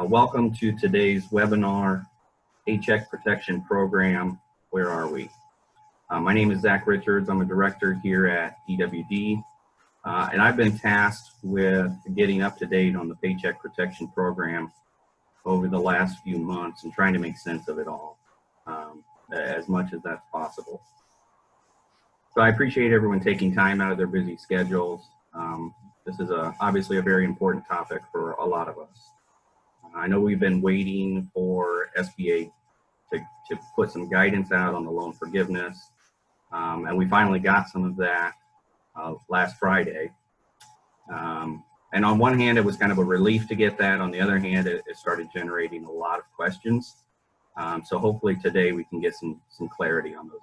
Welcome to today's webinar, Paycheck Protection Program, Where Are We? My name is Zach Richards. I'm a director here at DWD, and I've been tasked with getting up to date on the Paycheck Protection Program over the last few months and trying to make sense of it all as much as that's possible. So I appreciate everyone taking time out of their busy schedules. This is obviously a very important topic for a lot of us. I know we've been waiting for SBA to put some guidance out on the loan forgiveness, and we finally got some of that last Friday. And on one hand, it was kind of a relief to get that. On the other hand, it started generating a lot of questions. So hopefully today we can get some clarity on those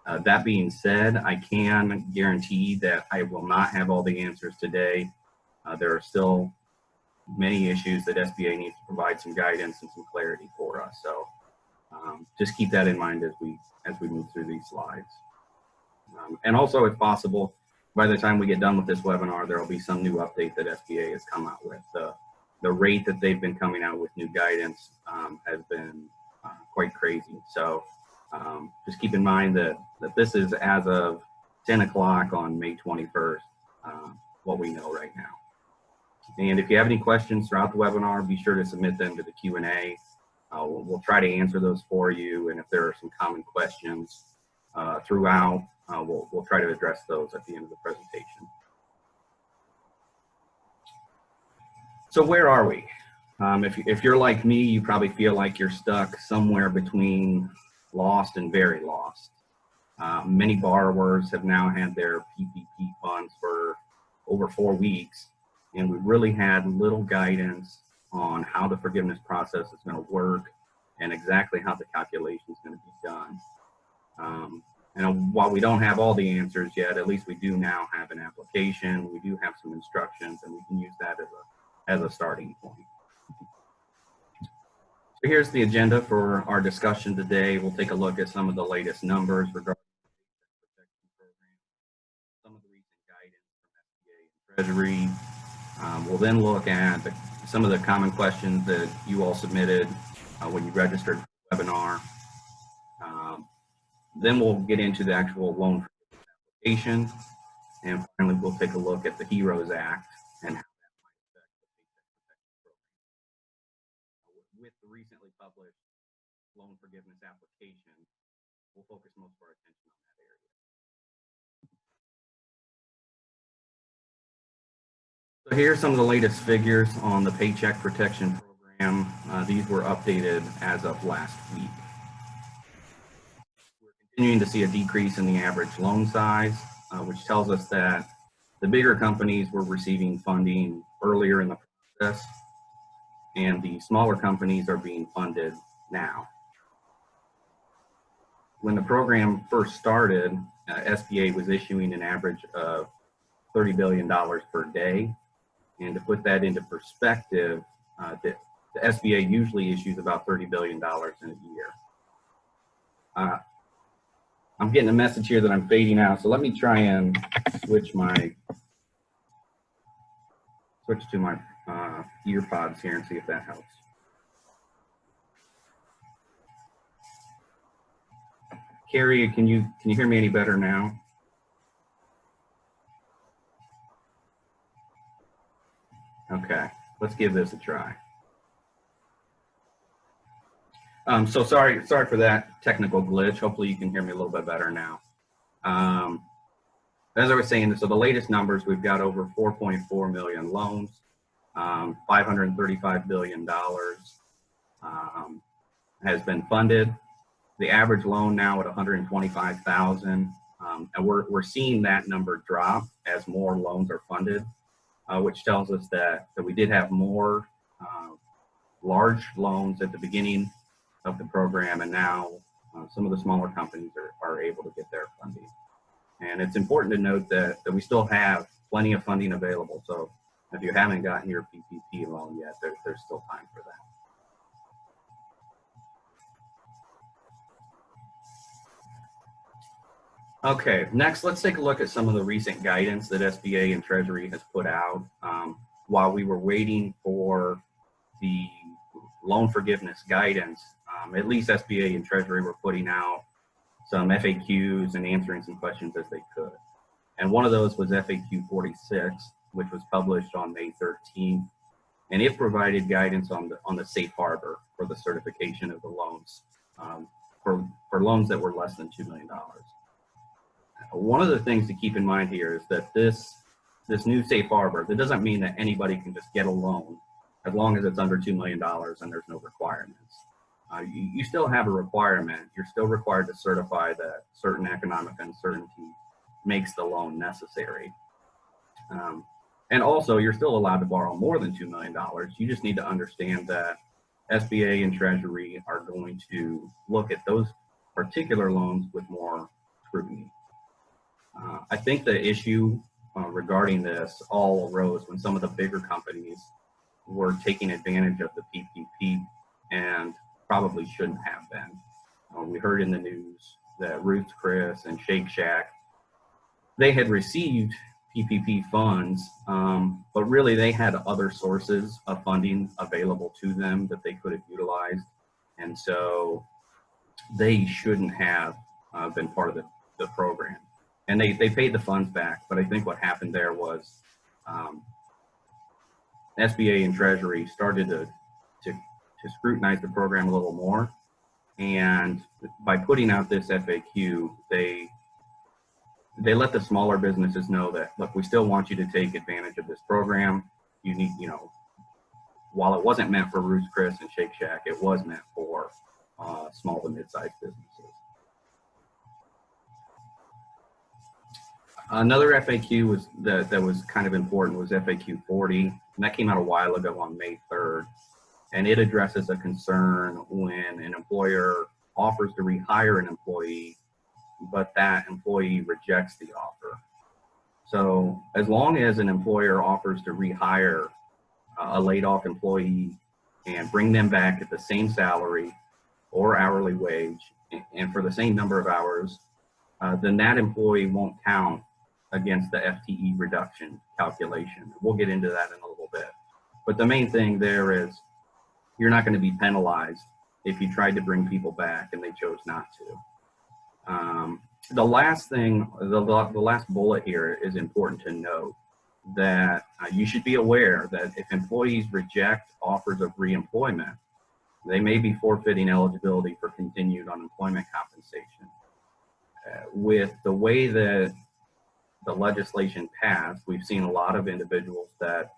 items. That being said, I can guarantee that I will not have all the answers today. There are still many issues that SBA needs to provide some guidance and some clarity for us. So just keep that in mind as we move through these slides. And also, if possible, by the time we get done with this webinar, there will be some new update that SBA has come out with. The rate that they've been coming out with new guidance has been quite crazy. So just keep in mind that this is as of 10 o'clock on May 21st, what we know right now. And if you have any questions throughout the webinar, be sure to submit them to the Q&A. We'll try to answer those for you. And if there are some common questions throughout, we'll try to address those at the end of the presentation. So where are we? If you're like me, you probably feel like you're stuck somewhere between lost and very lost. Many borrowers have now had their PPP funds for over 4 weeks, and we've really had little guidance on how the forgiveness process is going to work and exactly how the calculation is going to be done. And while we don't have all the answers yet, at least we do now have an application, we do have some instructions, and we can use that as a starting point. So here's the agenda for our discussion today. We'll take a look at some of the latest numbers regarding the protection program, some of the recent guidance from SBA and Treasury. We'll then look at some of the common questions that you all submitted when you registered for the webinar. Then we'll get into the actual loan application, and finally we'll take a look at the HEROES Act and how that might affect the Paycheck Protection Program. With the recently published loan forgiveness application, we'll focus most of our attention on that area. So here's some of the latest figures on the Paycheck Protection Program. These were updated as of last week. Continuing to see a decrease in the average loan size, which tells us that the bigger companies were receiving funding earlier in the process, and the smaller companies are being funded now. When the program first started, SBA was issuing an average of $30 billion per day. And to put that into perspective, the SBA usually issues about $30 billion in a year. I'm getting a message here that I'm fading out, so let me try and switch to my ear pods here and see if that helps. Carrie, can you hear me any better now? Okay, let's give this a try. So sorry for that technical glitch. Hopefully you can hear me a little bit better now. As I was saying, so the latest numbers, we've got over 4.4 million loans, $535 billion has been funded. The average loan now at 125,000, and we're seeing that number drop as more loans are funded, which tells us that we did have more large loans at the beginning of the program, and now some of the smaller companies are able to get their funding. And it's important to note that we still have plenty of funding available. So if you haven't gotten your PPP loan yet, there's still time for that. Okay, next let's take a look at some of the recent guidance that SBA and Treasury has put out while we were waiting for the loan forgiveness guidance, at least SBA and Treasury were putting out some FAQs and answering some questions as they could. And one of those was FAQ 46, which was published on May 13th. And it provided guidance on the safe harbor for the certification of the loans for loans that were less than $2 million. One of the things to keep in mind here is that this new safe harbor, that doesn't mean that anybody can just get a loan as long as it's under $2 million and there's no requirements. You still have a requirement. You're still required to certify that certain economic uncertainty makes the loan necessary. And also, you're still allowed to borrow more than $2 million. You just need to understand that SBA and Treasury are going to look at those particular loans with more scrutiny. I think the issue regarding this all arose when some of the bigger companies were taking advantage of the PPP and probably shouldn't have been. We heard in the news that Ruth's Chris and Shake Shack, they had received PPP funds, but really they had other sources of funding available to them that they could have utilized. And so they shouldn't have been part of the program. And they paid the funds back, but I think what happened there was SBA and Treasury started to scrutinize the program a little more. And by putting out this FAQ, they let the smaller businesses know that, look, we still want you to take advantage of this program. You need, while it wasn't meant for Ruth's Chris and Shake Shack, it was meant for small to mid-sized businesses. Another FAQ was that was kind of important was FAQ 40, and that came out a while ago on May 3rd. And it addresses a concern when an employer offers to rehire an employee, but that employee rejects the offer. So as long as an employer offers to rehire a laid off employee and bring them back at the same salary or hourly wage and for the same number of hours, then that employee won't count against the FTE reduction calculation. We'll get into that in a little bit. But the main thing there is you're not going to be penalized if you tried to bring people back and they chose not to. The last thing, the last bullet here is important to note that you should be aware that if employees reject offers of reemployment, they may be forfeiting eligibility for continued unemployment compensation. With the way that the legislation passed, we've seen a lot of individuals that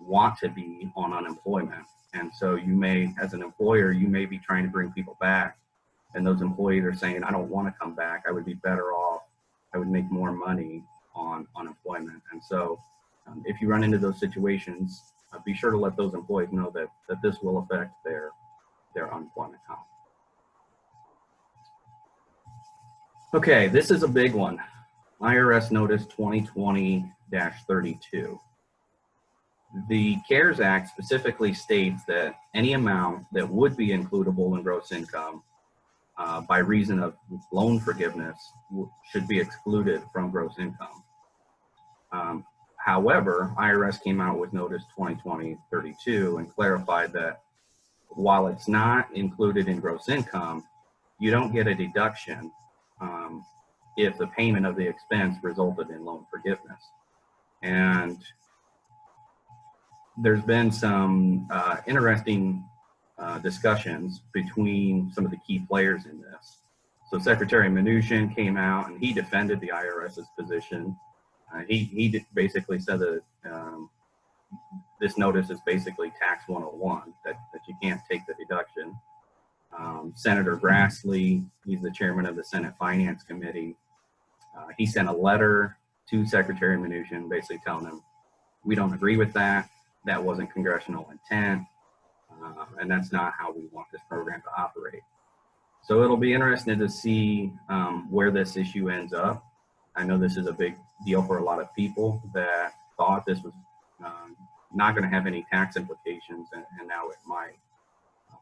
want to be on unemployment. And so you may, as an employer, you may be trying to bring people back, and those employees are saying, I don't want to come back. I would be better off. I would make more money on unemployment. And so if you run into those situations, be sure to let those employees know that this will affect their unemployment count. Okay, this is a big one. IRS Notice 2020-32. The CARES Act specifically states that any amount that would be includable in gross income by reason of loan forgiveness should be excluded from gross income. However, IRS came out with Notice 2020-32 and clarified that while it's not included in gross income, you don't get a deduction if the payment of the expense resulted in loan forgiveness. And there's been some interesting discussions between some of the key players in this. So Secretary Mnuchin came out and he defended the IRS's position. He basically said that this notice is basically tax 101, that you can't take the deduction. Senator Grassley, he's the chairman of the Senate Finance Committee. He sent a letter to Secretary Mnuchin basically telling him, we don't agree with that. That wasn't congressional intent. And that's not how we want this program to operate. So it'll be interesting to see where this issue ends up. I know this is a big deal for a lot of people that thought this was not going to have any tax implications, and now it might.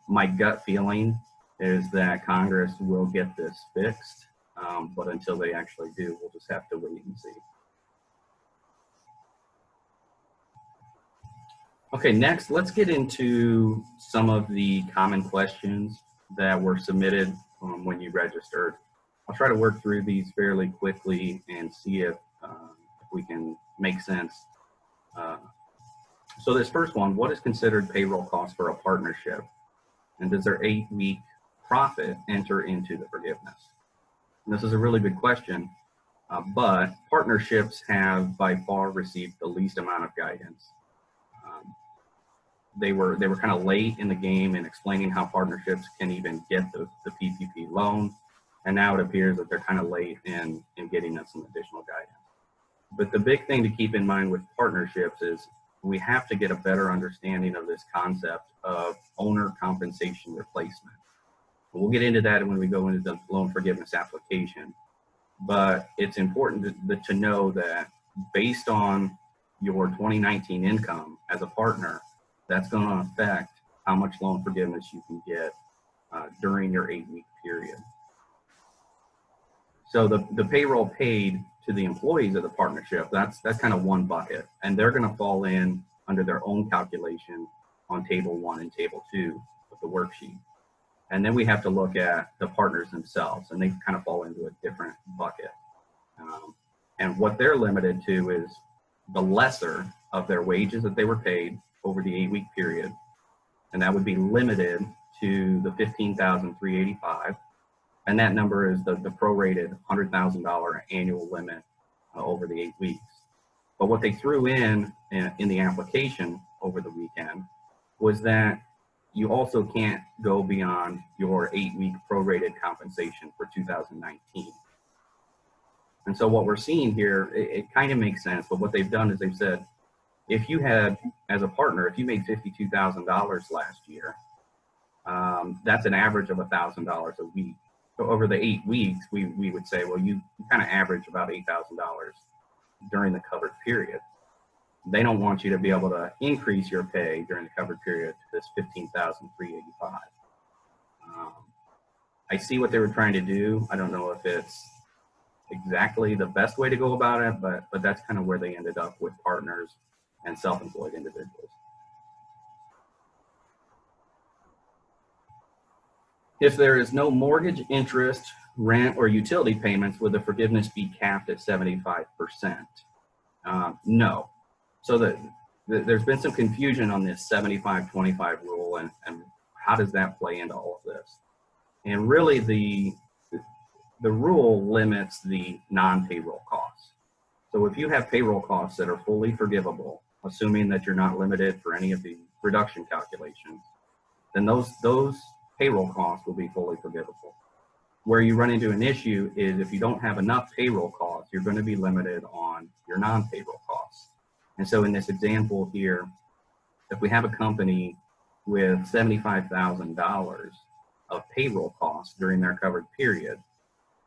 My gut feeling is that Congress will get this fixed, but until they actually do, we'll just have to wait and see. Okay, next, let's get into some of the common questions that were submitted when you registered. I'll try to work through these fairly quickly and see if we can make sense. So this first one, what is considered payroll cost for a partnership? And does their 8-week profit enter into the forgiveness? And this is a really good question, but partnerships have by far received the least amount of guidance. They were kind of late in the game in explaining how partnerships can even get the PPP loan, and now it appears that they're kind of late in getting us some additional guidance. But the big thing to keep in mind with partnerships is we have to get a better understanding of this concept of owner compensation replacement. We'll get into that when we go into the loan forgiveness application, but it's important to know that based on your 2019 income as a partner, that's going to affect how much loan forgiveness you can get during your 8-week period. So the payroll paid to the employees of the partnership, that's kind of one bucket, and they're going to fall in under their own calculation on table 1 and table 2 of the worksheet. And then we have to look at the partners themselves, and they kind of fall into a different bucket. And what they're limited to is the lesser of their wages that they were paid over the 8-week period, and that would be limited to the $15,385, and that number is the prorated $100,000 annual limit over the 8 weeks. But what they threw in the application over the weekend was that you also can't go beyond your 8-week prorated compensation for 2019. And so what we're seeing here, it kind of makes sense, but what they've done is they've said, if you had, as a partner, if you made $52,000 last year, that's an average of $1,000 a week. So over the 8 weeks, we would say, well, you kind of average about $8,000 during the covered period. They don't want you to be able to increase your pay during the covered period to this $15,385. I see what they were trying to do. I don't know if it's exactly the best way to go about it, but that's kind of where they ended up with partners and self-employed individuals. If there is no mortgage, interest, rent, or utility payments, would the forgiveness be capped at 75%? No. So there's been some confusion on this 75-25 rule and how does that play into all of this? And really the rule limits the non-payroll costs. So if you have payroll costs that are fully forgivable, assuming that you're not limited for any of the reduction calculations, then those payroll costs will be fully forgivable. Where you run into an issue is if you don't have enough payroll costs, you're going to be limited on your non-payroll costs. And so in this example here, if we have a company with $75,000 of payroll costs during their covered period,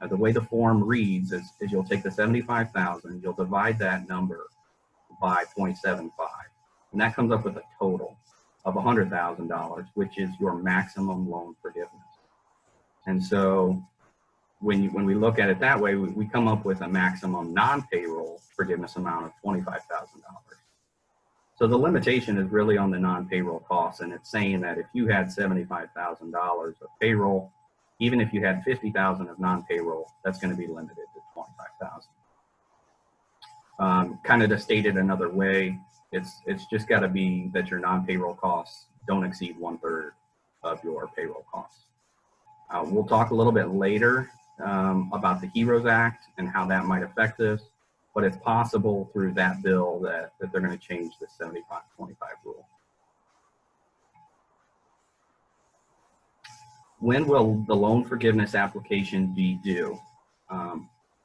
the way the form reads is you'll take the $75,000, you'll divide that number by 0.75, and that comes up with a total of $100,000, which is your maximum loan forgiveness. And so when we look at it that way, we come up with a maximum non-payroll forgiveness amount of $25,000. So the limitation is really on the non-payroll costs, and it's saying that if you had $75,000 of payroll, even if you had $50,000 of non-payroll, that's going to be limited to $25,000. Kind of to state it another way, it's just got to be that your non-payroll costs don't exceed 1/3 of your payroll costs. We'll talk a little bit later about the HEROES Act and how that might affect this, but it's possible through that bill that they're going to change the 75-25 rule. When will the loan forgiveness application be due?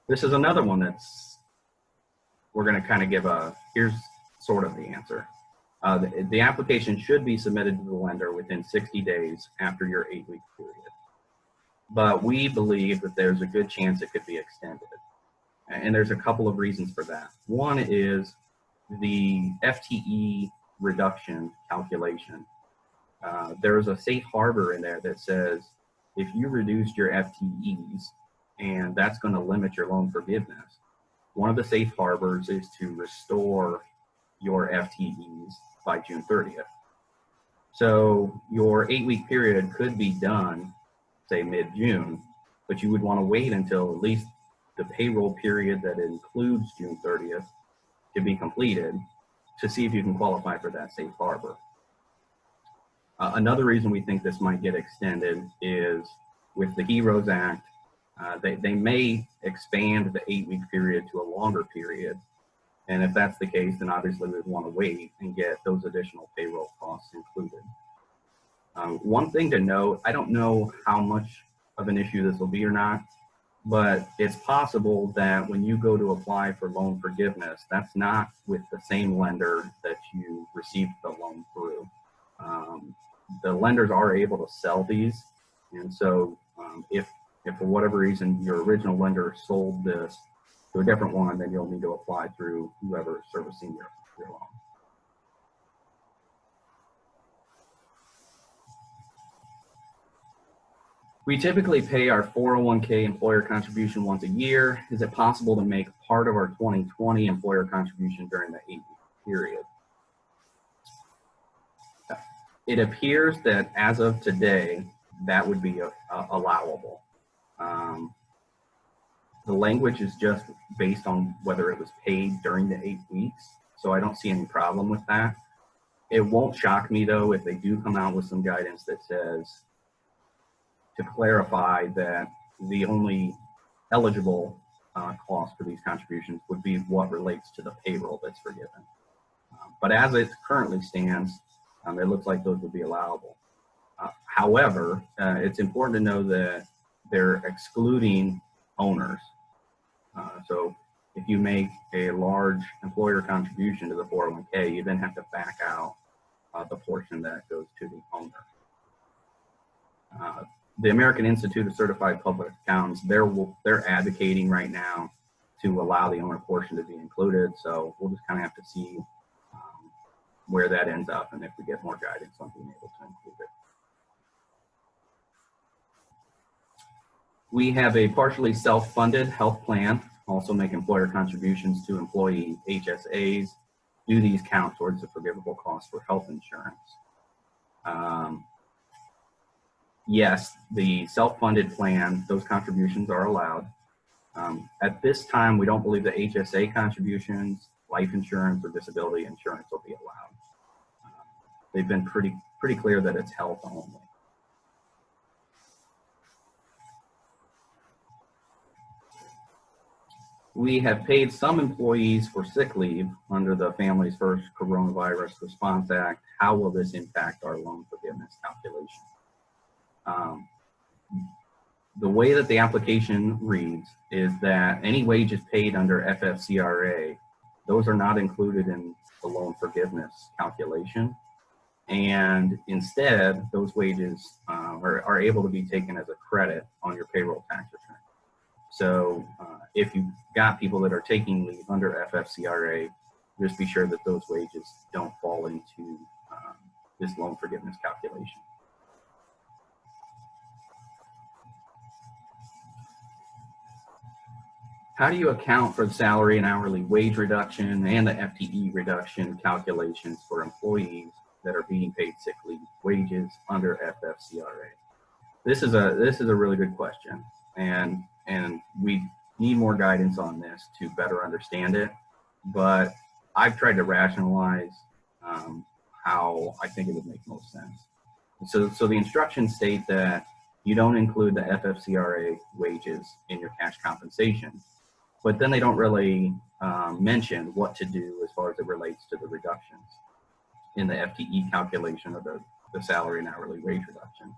This is another one we're going to kind of give here's sort of the answer. The application should be submitted to the lender within 60 days after your 8-week period. But we believe that there's a good chance it could be extended. And there's a couple of reasons for that. One is the FTE reduction calculation. There's a safe harbor in there that says if you reduced your FTEs and that's going to limit your loan forgiveness, one of the safe harbors is to restore your FTEs by June 30th. So your 8-week period could be done, say mid-June, but you would want to wait until at least the payroll period that includes June 30th to be completed to see if you can qualify for that safe harbor. Another reason we think this might get extended is with the HEROES Act, they may expand the 8-week period to a longer period. And if that's the case, then obviously we'd want to wait and get those additional payroll costs included. One thing to note, I don't know how much of an issue this will be or not, but it's possible that when you go to apply for loan forgiveness, that's not with the same lender that you received the loan through. The lenders are able to sell these, and so if for whatever reason your original lender sold this to a different one, then you'll need to apply through whoever is servicing your loan. We typically pay our 401k employer contribution once a year. Is it possible to make part of our 2020 employer contribution during the 8-week period? It appears that as of today, that would be allowable. The language is just based on whether it was paid during the 8 weeks, so I don't see any problem with that. It won't shock me though if they do come out with some guidance that says to clarify that the only eligible cost for these contributions would be what relates to the payroll that's forgiven. But as it currently stands, it looks like those would be allowable. However, it's important to know that they're excluding owners. So if you make a large employer contribution to the 401k, you then have to back out the portion that goes to the owner. The American Institute of Certified Public Accountants, they're advocating right now to allow the owner portion to be included. So we'll just kind of have to see where that ends up and if we get more guidance on being able to include it. We have a partially self-funded health plan, also make employer contributions to employee HSAs. Do these count towards the forgivable cost for health insurance? Yes, the self-funded plan, those contributions are allowed. At this time, we don't believe the HSA contributions, life insurance, or disability insurance will be allowed. They've been pretty clear that it's health only. We have paid some employees for sick leave under the Families First Coronavirus Response Act. How will this impact our loan forgiveness calculation? The way that the application reads is that any wages paid under FFCRA, those are not included in the loan forgiveness calculation. And instead, those wages are able to be taken as a credit on your payroll tax return. So if you've got people that are taking leave under FFCRA, just be sure that those wages don't fall into this loan forgiveness calculation. How do you account for the salary and hourly wage reduction and the FTE reduction calculations for employees that are being paid sick leave wages under FFCRA? This is a really good question, and we need more guidance on this to better understand it. But I've tried to rationalize how I think it would make most sense. So the instructions state that you don't include the FFCRA wages in your cash compensation, but then they don't really mention what to do as far as it relates to the reductions in the FTE calculation of the salary and hourly wage reduction.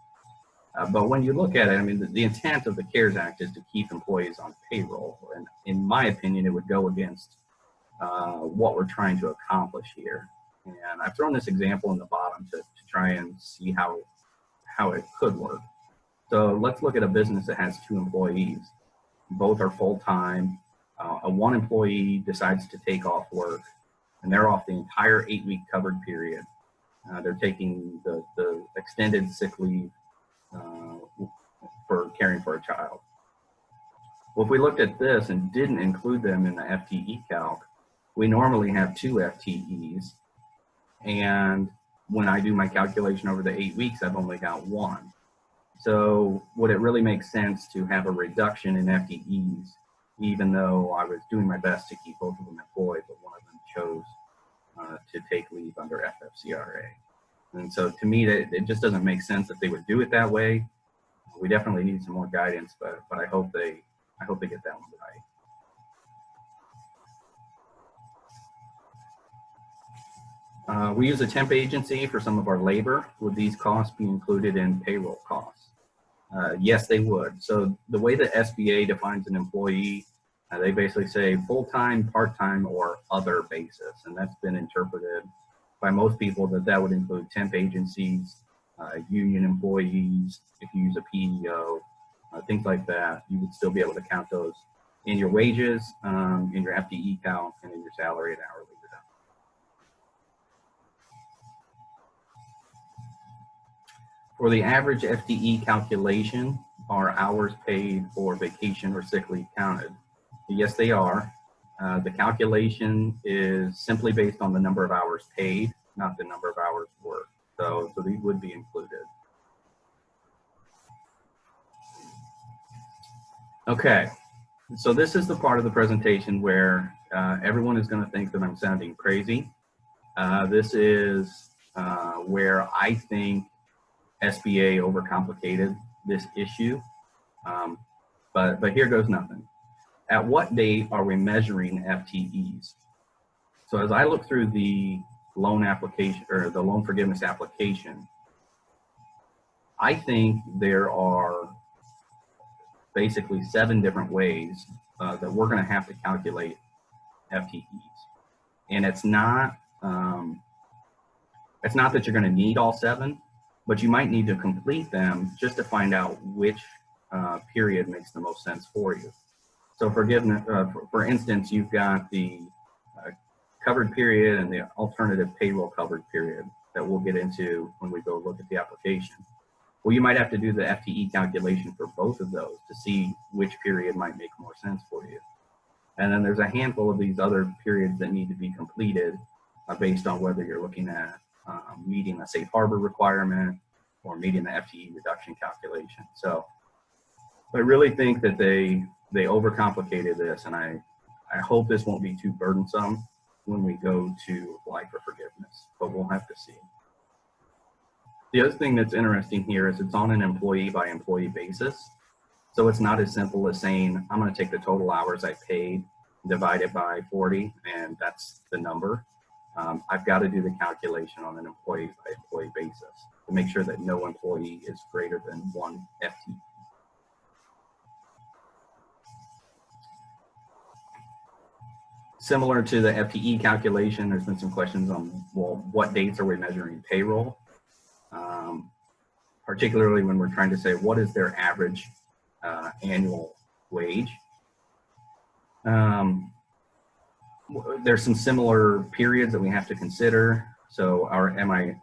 But when you look at it, I mean, the intent of the CARES Act is to keep employees on payroll. And in my opinion, it would go against what we're trying to accomplish here. And I've thrown this example in the bottom to try and see how it could work. So let's look at a business that has 2 employees. Both are full-time. One employee decides to take off work, and they're off the entire 8-week covered period. They're taking the extended sick leave for caring for a child. Well, if we looked at this and didn't include them in the FTE calc, we normally have 2 FTEs, And when I do my calculation over the 8 weeks, I've only got 1. So would it really make sense to have a reduction in FTEs, even though I was doing my best to keep both of them employed, but one of them chose to take leave under FFCRA? And so to me, it just doesn't make sense that they would do it that way. We definitely need some more guidance, but I hope they get that one right. We use a temp agency for some of our labor. Would these costs be included in payroll costs? Yes, they would. So the way the SBA defines an employee, they basically say full-time, part-time, or other basis. And that's been interpreted by most people that would include temp agencies, union employees, if you use a PEO, things like that. You would still be able to count those in your wages, in your FTE count, and in your salary and hourly reduction. For the average FTE calculation, are hours paid for vacation or sick leave counted? Yes, they are. The calculation is simply based on the number of hours paid, not the number of hours worked. So these would be included. Okay, so this is the part of the presentation where everyone is going to think that I'm sounding crazy. This is where I think SBA overcomplicated this issue, but here goes nothing. At what date are we measuring FTEs? So as I look through the loan application or the loan forgiveness application, I think there are basically 7 different ways that we're going to have to calculate FTEs. And it's not that you're going to need all 7, but you might need to complete them just to find out which period makes the most sense for you. So forgiveness, for instance, you've got the covered period and the alternative payroll covered period that we'll get into when we go look at the application. Well, you might have to do the FTE calculation for both of those to see which period might make more sense for you. And then there's a handful of these other periods that need to be completed based on whether you're looking at meeting a safe harbor requirement or meeting the FTE reduction calculation. So I really think that they overcomplicated this, and I hope this won't be too burdensome when we go to apply for forgiveness, but we'll have to see. The other thing that's interesting here is it's on an employee by employee basis. So it's not as simple as saying, I'm going to take the total hours I paid, divide it by 40, and that's the number. I've got to do the calculation on an employee by employee basis to make sure that no employee is greater than 1 FTE. Similar to the FTE calculation, there's been some questions on, well, what dates are we measuring payroll? Particularly when we're trying to say, what is their average annual wage? There's some similar periods that we have to consider. So am I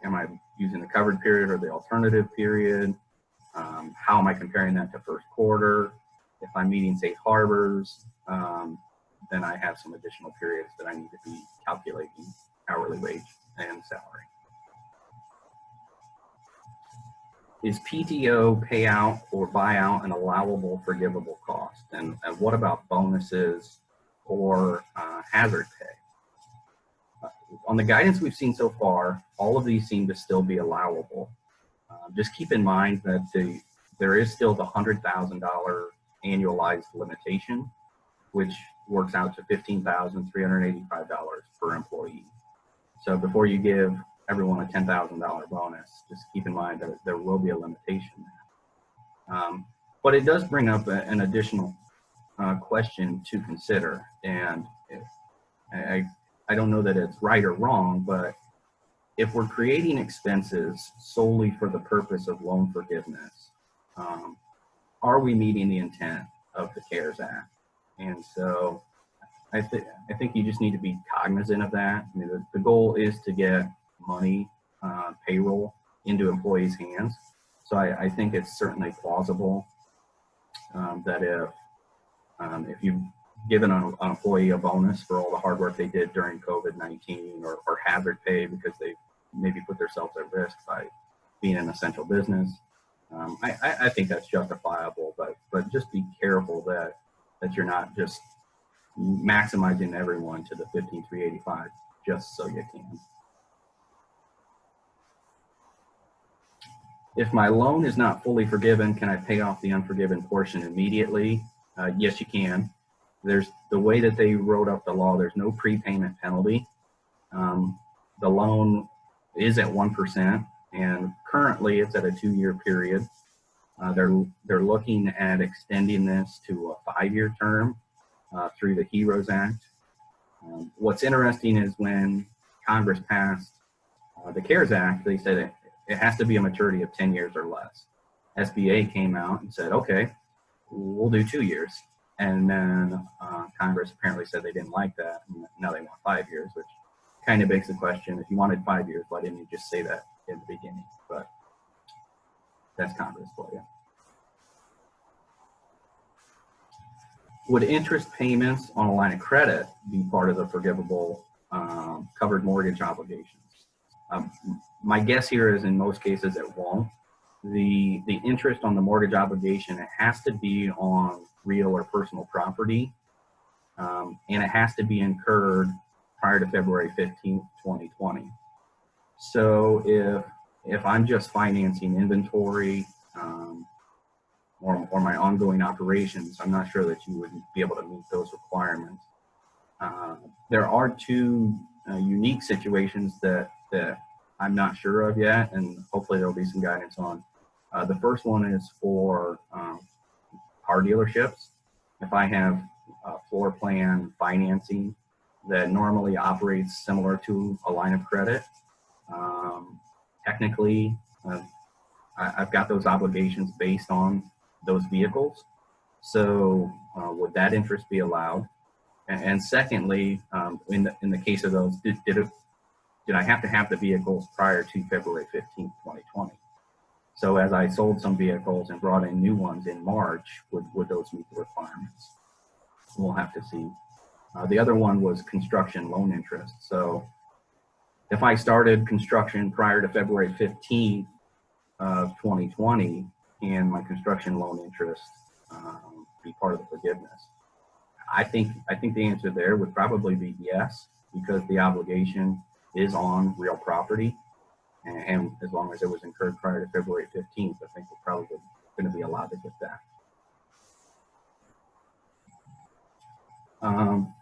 using the covered period or the alternative period? How am I comparing that to first quarter? If I'm meeting safe harbors, then I have some additional periods that I need to be calculating hourly wage and salary. Is PTO payout or buyout an allowable forgivable cost? And what about bonuses or hazard pay? On the guidance we've seen so far, all of these seem to still be allowable. Just keep in mind that there is still the $100,000 annualized limitation, which works out to $15,385 per employee. So before you give everyone a $10,000 bonus, just keep in mind that there will be a limitation there. But it does bring up an additional question to consider. And I don't know that it's right or wrong, but if we're creating expenses solely for the purpose of loan forgiveness, are we meeting the intent of the CARES Act? And so I think you just need to be cognizant of that. I mean, the goal is to get money, payroll into employees' hands. So I think it's certainly plausible that if you've given an employee a bonus for all the hard work they did during COVID-19 or hazard pay because they've maybe put themselves at risk by being an essential business. I think that's justifiable, but just be careful that you're not just maximizing everyone to the 15,385 just so you can. If my loan is not fully forgiven, can I pay off the unforgiven portion immediately? Yes, you can. There's the way that they wrote up the law, there's no prepayment penalty. The loan is at 1%, and currently it's at a 2-year period. They're looking at extending this to a 5-year term through the HEROES Act. What's interesting is when Congress passed the CARES Act, they said it has to be a maturity of 10 years or less. SBA came out and said, okay, we'll do 2 years. And then Congress apparently said they didn't like that, and now they want 5 years, which kind of begs the question, if you wanted 5 years, why didn't you just say that in the beginning? But that's Congress for you. Would interest payments on a line of credit be part of the forgivable covered mortgage obligations? My guess here is in most cases it won't. The interest on the mortgage obligation, it has to be on real or personal property, and it has to be incurred prior to February 15th, 2020. So if I'm just financing inventory or my ongoing operations, I'm not sure that you would be able to meet those requirements. There are two unique situations that I'm not sure of yet, and hopefully there'll be some guidance on. The first one is for car dealerships. If I have floor plan financing that normally operates similar to a line of credit, technically I've got those obligations based on those vehicles. So would that interest be allowed? And secondly, in the case of those, did I have to have the vehicles prior to February 15th, 2020? So as I sold some vehicles and brought in new ones in March, would those meet the requirements? We'll have to see. The other one was construction loan interest. So if I started construction prior to February 15th of 2020, can my construction loan interest be part of the forgiveness? I think the answer there would probably be yes, because the obligation is on real property, and as long as it was incurred prior to February 15th, I think we're probably going to be allowed to get that.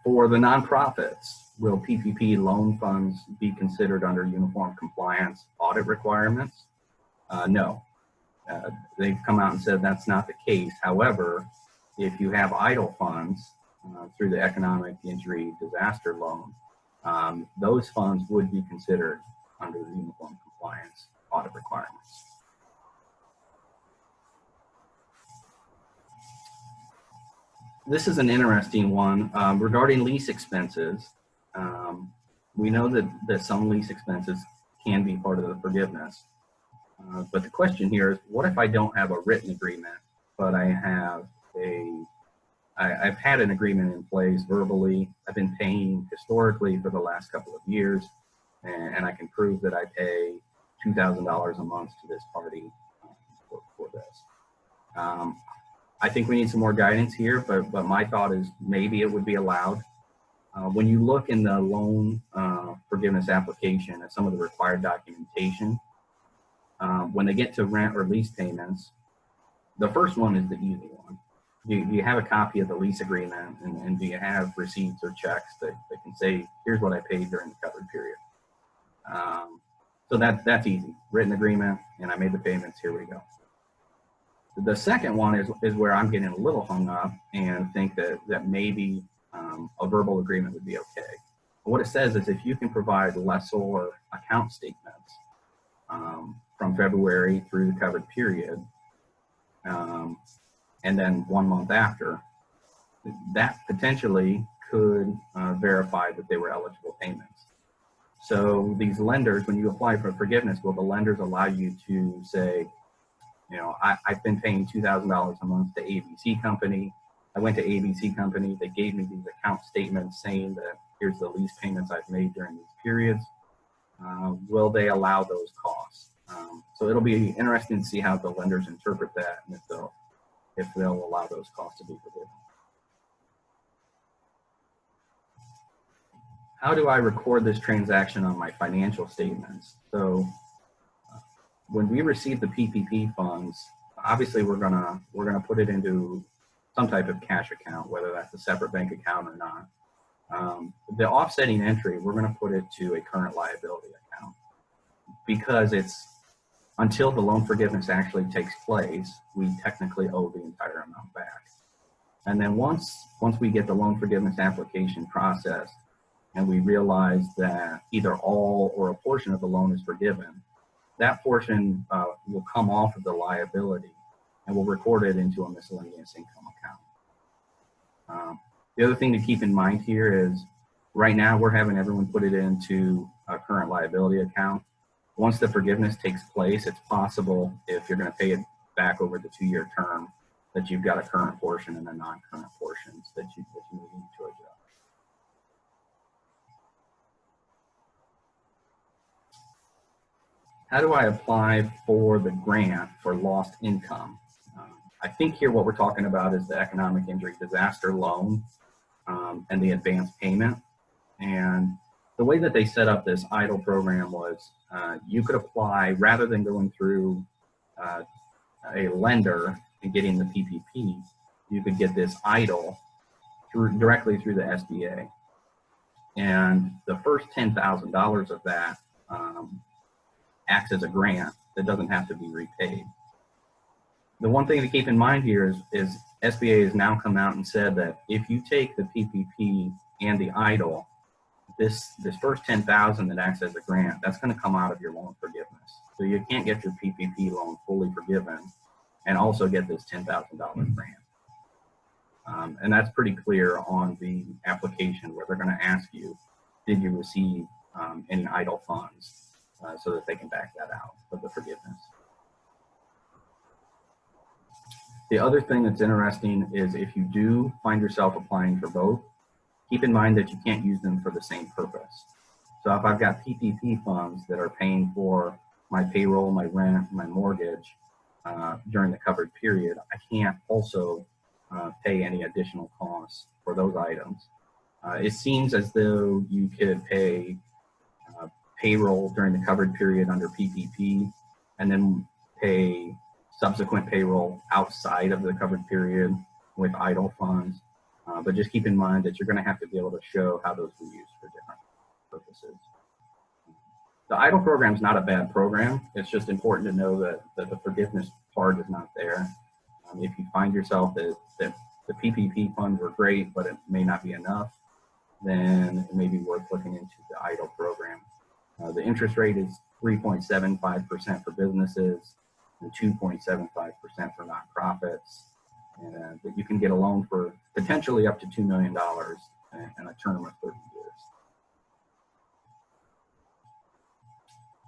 For the nonprofits, will PPP loan funds be considered under uniform compliance audit requirements? No. They've come out and said that's not the case. However, if you have idle funds through the economic injury disaster loan, those funds would be considered under the uniform compliance audit requirements. This is an interesting one regarding lease expenses. We know that some lease expenses can be part of the forgiveness. But the question here is, what if I don't have a written agreement, but I have I've had an agreement in place verbally. I've been paying historically for the last couple of years, and I can prove that I pay $2,000 a month to this party for this. I think we need some more guidance here, but my thought is maybe it would be allowed. When you look in the loan forgiveness application at some of the required documentation, when they get to rent or lease payments, the first one is the easy one. Do you have a copy of the lease agreement, and do you have receipts or checks that can say, here's what I paid during the covered period? So that's easy. Written agreement, and I made the payments, here we go. The second one is where I'm getting a little hung up and think that maybe a verbal agreement would be okay. But what it says is if you can provide lessor account statements from February through the covered period, and then 1 month after, that potentially could verify that they were eligible payments. So these lenders, when you apply for forgiveness, will the lenders allow you to say, you know, I've been paying $2,000 a month to ABC company. I went to ABC company. They gave me these account statements saying that here's the lease payments I've made during these periods. will they allow those costs? So it'll be interesting to see how the lenders interpret that and if they'll allow those costs to be forgiven. How do I record this transaction on my financial statements? So when we receive the PPP funds, obviously we're gonna put it into some type of cash account, whether that's a separate bank account or not. The offsetting entry, we're gonna put it to a current liability account because it's until the loan forgiveness actually takes place, we technically owe the entire amount back. And then once we get the loan forgiveness application processed and we realize that either all or a portion of the loan is forgiven, that portion will come off of the liability and we'll record it into a miscellaneous income account. The other thing to keep in mind here is right now we're having everyone put it into a current liability account. Once the forgiveness takes place, it's possible if you're going to pay it back over the 2-year term that you've got a current portion and a non-current portions that you need to adjust. How do I apply for the grant for lost income? I think here what we're talking about is the economic injury disaster loan and the advance payment. And the way that they set up this EIDL program was you could apply rather than going through a lender and getting the PPP, you could get this EIDL directly through the SBA. And the first $10,000 of that acts as a grant that doesn't have to be repaid. The one thing to keep in mind here is SBA has now come out and said that if you take the PPP and the EIDL, this first $10,000 that acts as a grant, that's going to come out of your loan forgiveness. So you can't get your PPP loan fully forgiven and also get this $10,000 grant. And that's pretty clear on the application where they're going to ask you, did you receive any EIDL funds so that they can back that out of the forgiveness. The other thing that's interesting is if you do find yourself applying for both, keep in mind that you can't use them for the same purpose. So if I've got PPP funds that are paying for my payroll, my rent, my mortgage during the covered period, I can't also pay any additional costs for those items. It seems as though you could pay payroll during the covered period under PPP and then pay subsequent payroll outside of the covered period with EIDL funds. But just keep in mind that you're going to have to be able to show how those were used for different purposes. The EIDL program is not a bad program. It's just important to know that the forgiveness part is not there. If you find yourself that the PPP funds were great, but it may not be enough, then it may be worth looking into the EIDL program. The interest rate is 3.75% for businesses and 2.75% for nonprofits. And you can get a loan for potentially up to $2 million and a term of 30 years.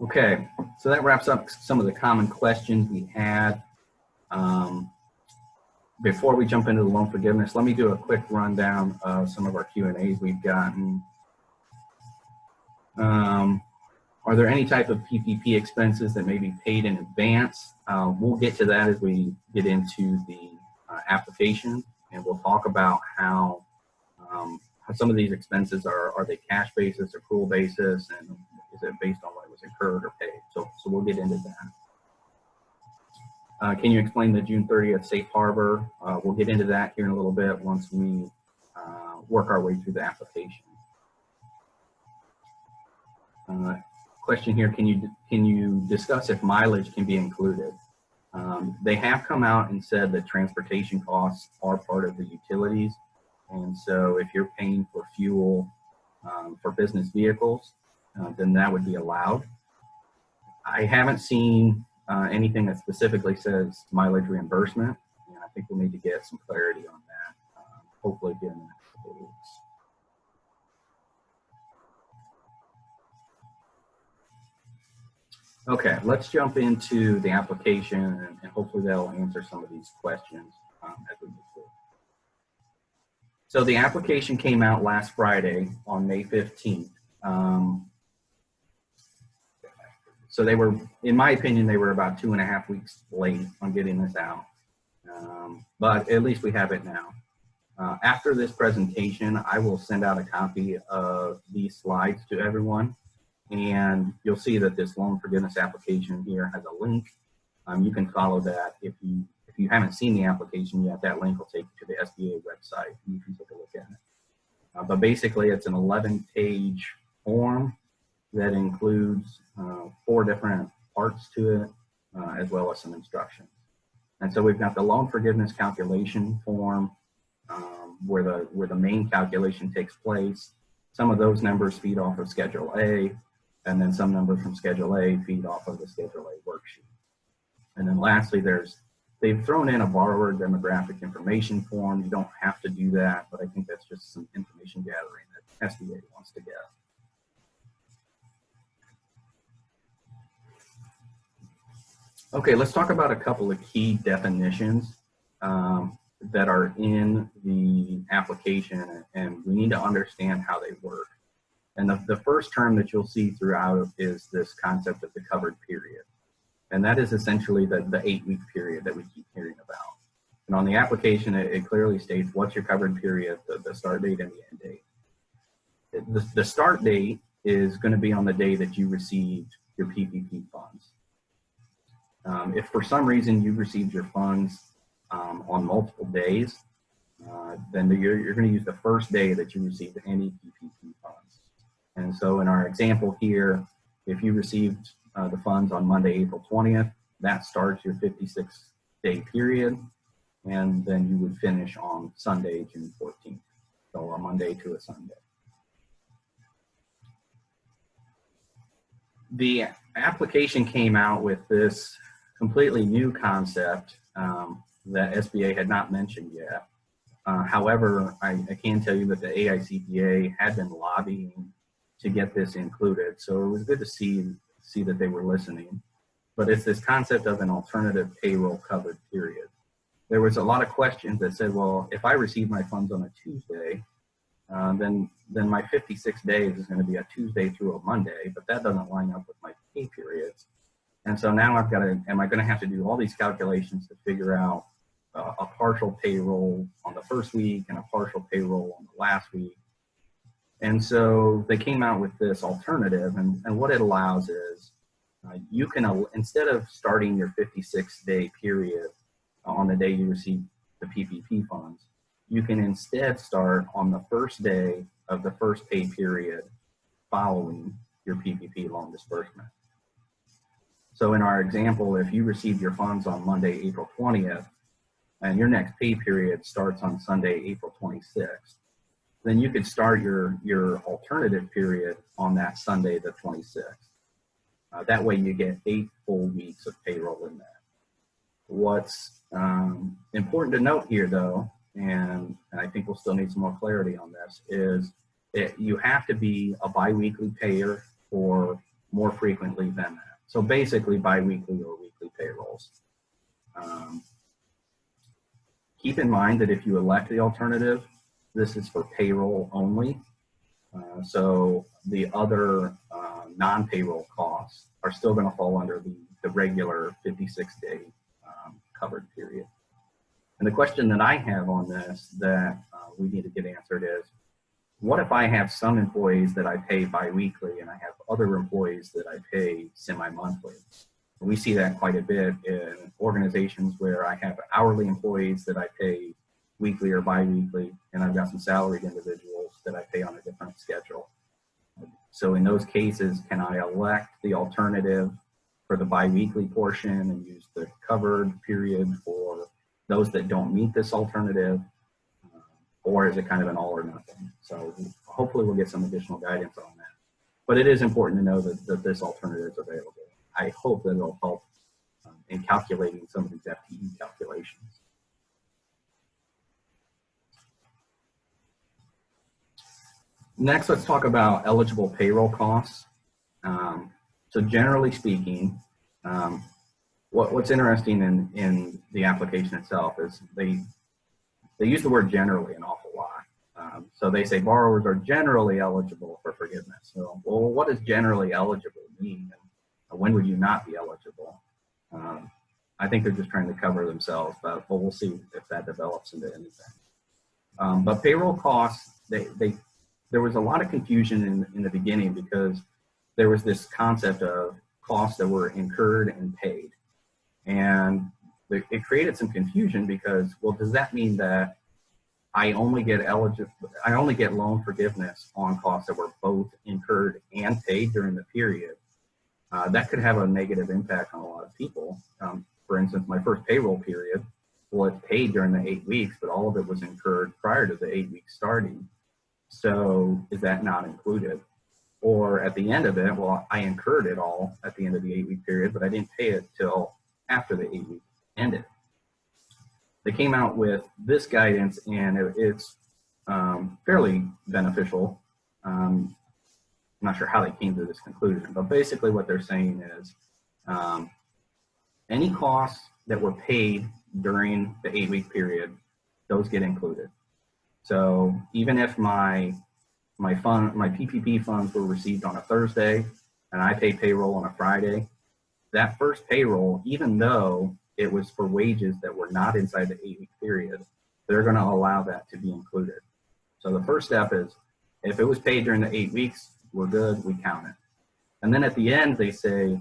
Okay, so that wraps up some of the common questions we had. Before we jump into the loan forgiveness, let me do a quick rundown of some of our Q&As we've gotten. Are there any type of PPP expenses that may be paid in advance? We'll get to that as we get into the application, and we'll talk about how some of these expenses are they cash basis, accrual basis, and is it based on what was incurred or paid? So we'll get into that. Can you explain the June 30th safe harbor? We'll get into that here in a little bit once we work our way through the application. Question here, can you discuss if mileage can be included? They have come out and said that transportation costs are part of the utilities. And so if you're paying for fuel for business vehicles, then that would be allowed. I haven't seen anything that specifically says mileage reimbursement, and I think we'll need to get some clarity on that, hopefully here in the next couple of weeks. Okay, let's jump into the application and hopefully that'll answer some of these questions as we move forward. So the application came out last Friday on May 15th. So they were, in my opinion, they were about 2.5 weeks late on getting this out. But at least we have it now. After this presentation, I will send out a copy of these slides to everyone. And you'll see that this loan forgiveness application here has a link. You can follow that. If you haven't seen the application yet, that link will take you to the SBA website. You can take a look at it. But basically, it's an 11-page form that includes 4 different parts to it, as well as some instructions. And so we've got the loan forgiveness calculation form, where the main calculation takes place. Some of those numbers feed off of Schedule A, and then some numbers from Schedule A feed off of the Schedule A worksheet. And then lastly, they've thrown in a borrower demographic information form. You don't have to do that, but I think that's just some information gathering that SBA wants to get. Okay, let's talk about a couple of key definitions that are in the application, and we need to understand how they work. And the first term that you'll see throughout is this concept of the covered period. And that is essentially the 8-week period that we keep hearing about. And on the application, it clearly states what's your covered period, the start date and the end date. The start date is going to be on the day that you received your PPP funds. If for some reason you received your funds on multiple days, then you're going to use the first day that you received any PPP funds. And so in our example here, if you received the funds on Monday, April 20th, that starts your 56-day period, and then you would finish on Sunday, June 14th, so a Monday to a Sunday. The application came out with this completely new concept that SBA had not mentioned yet. However, I can tell you that the AICPA had been lobbying to get this included, so it was good to see that they were listening. But it's this concept of an alternative payroll covered period. There was a lot of questions that said, well, if I receive my funds on a Tuesday, then my 56 days is going to be a Tuesday through a Monday, but that doesn't line up with my pay periods. And so now am I going to have to do all these calculations to figure out a partial payroll on the first week and a partial payroll on the last week? And so they came out with this alternative, and what it allows is you can, instead of starting your 56-day period on the day you receive the PPP funds, you can instead start on the first day of the first pay period following your PPP loan disbursement. So in our example, if you receive your funds on Monday, April 20th, and your next pay period starts on Sunday, April 26th, then you could start your alternative period on that Sunday, the 26th. That way you get 8 full weeks of payroll in that. What's important to note here, though, and I think we'll still need some more clarity on this, is that you have to be a biweekly payer or more frequently than that. So basically biweekly or weekly payrolls. Keep in mind that if you elect the alternative, this is for payroll only. So the other non-payroll costs are still going to fall under the regular 56-day covered period. And the question that I have on this that we need to get answered is, what if I have some employees that I pay biweekly and I have other employees that I pay semi-monthly? We see that quite a bit in organizations where I have hourly employees that I pay weekly or biweekly, and I've got some salaried individuals that I pay on a different schedule. So in those cases, can I elect the alternative for the biweekly portion and use the covered period for those that don't meet this alternative? Or is it kind of an all or nothing? So hopefully we'll get some additional guidance on that. But it is important to know that this alternative is available. I hope that it'll help in calculating some of these FTE calculations. Next, let's talk about eligible payroll costs. So generally speaking, what's interesting in the application itself is they use the word generally an awful lot. So they say borrowers are generally eligible for forgiveness. So, well, what does generally eligible mean? when would you not be eligible? I think they're just trying to cover themselves, but we'll see if that develops into anything. But payroll costs, there was a lot of confusion in the beginning because there was this concept of costs that were incurred and paid. And it created some confusion because, well, does that mean that I only get loan forgiveness on costs that were both incurred and paid during the period? That could have a negative impact on a lot of people. For instance, my first payroll period, well, it's paid during the 8 weeks, but all of it was incurred prior to the 8 weeks starting. So is that not included? Or at the end of it, well, I incurred it all at the end of the 8 week period, but I didn't pay it till after the 8 weeks ended. They came out with this guidance, and it's fairly beneficial. I'm not sure how they came to this conclusion, but basically what they're saying is any costs that were paid during the 8 week period, those get included. So even if my PPP funds were received on a Thursday and I pay payroll on a Friday, that first payroll, even though it was for wages that were not inside the 8 week period, they're going to allow that to be included. So the first step is, if it was paid during the 8 weeks, we're good, we count it. And then at the end, they say,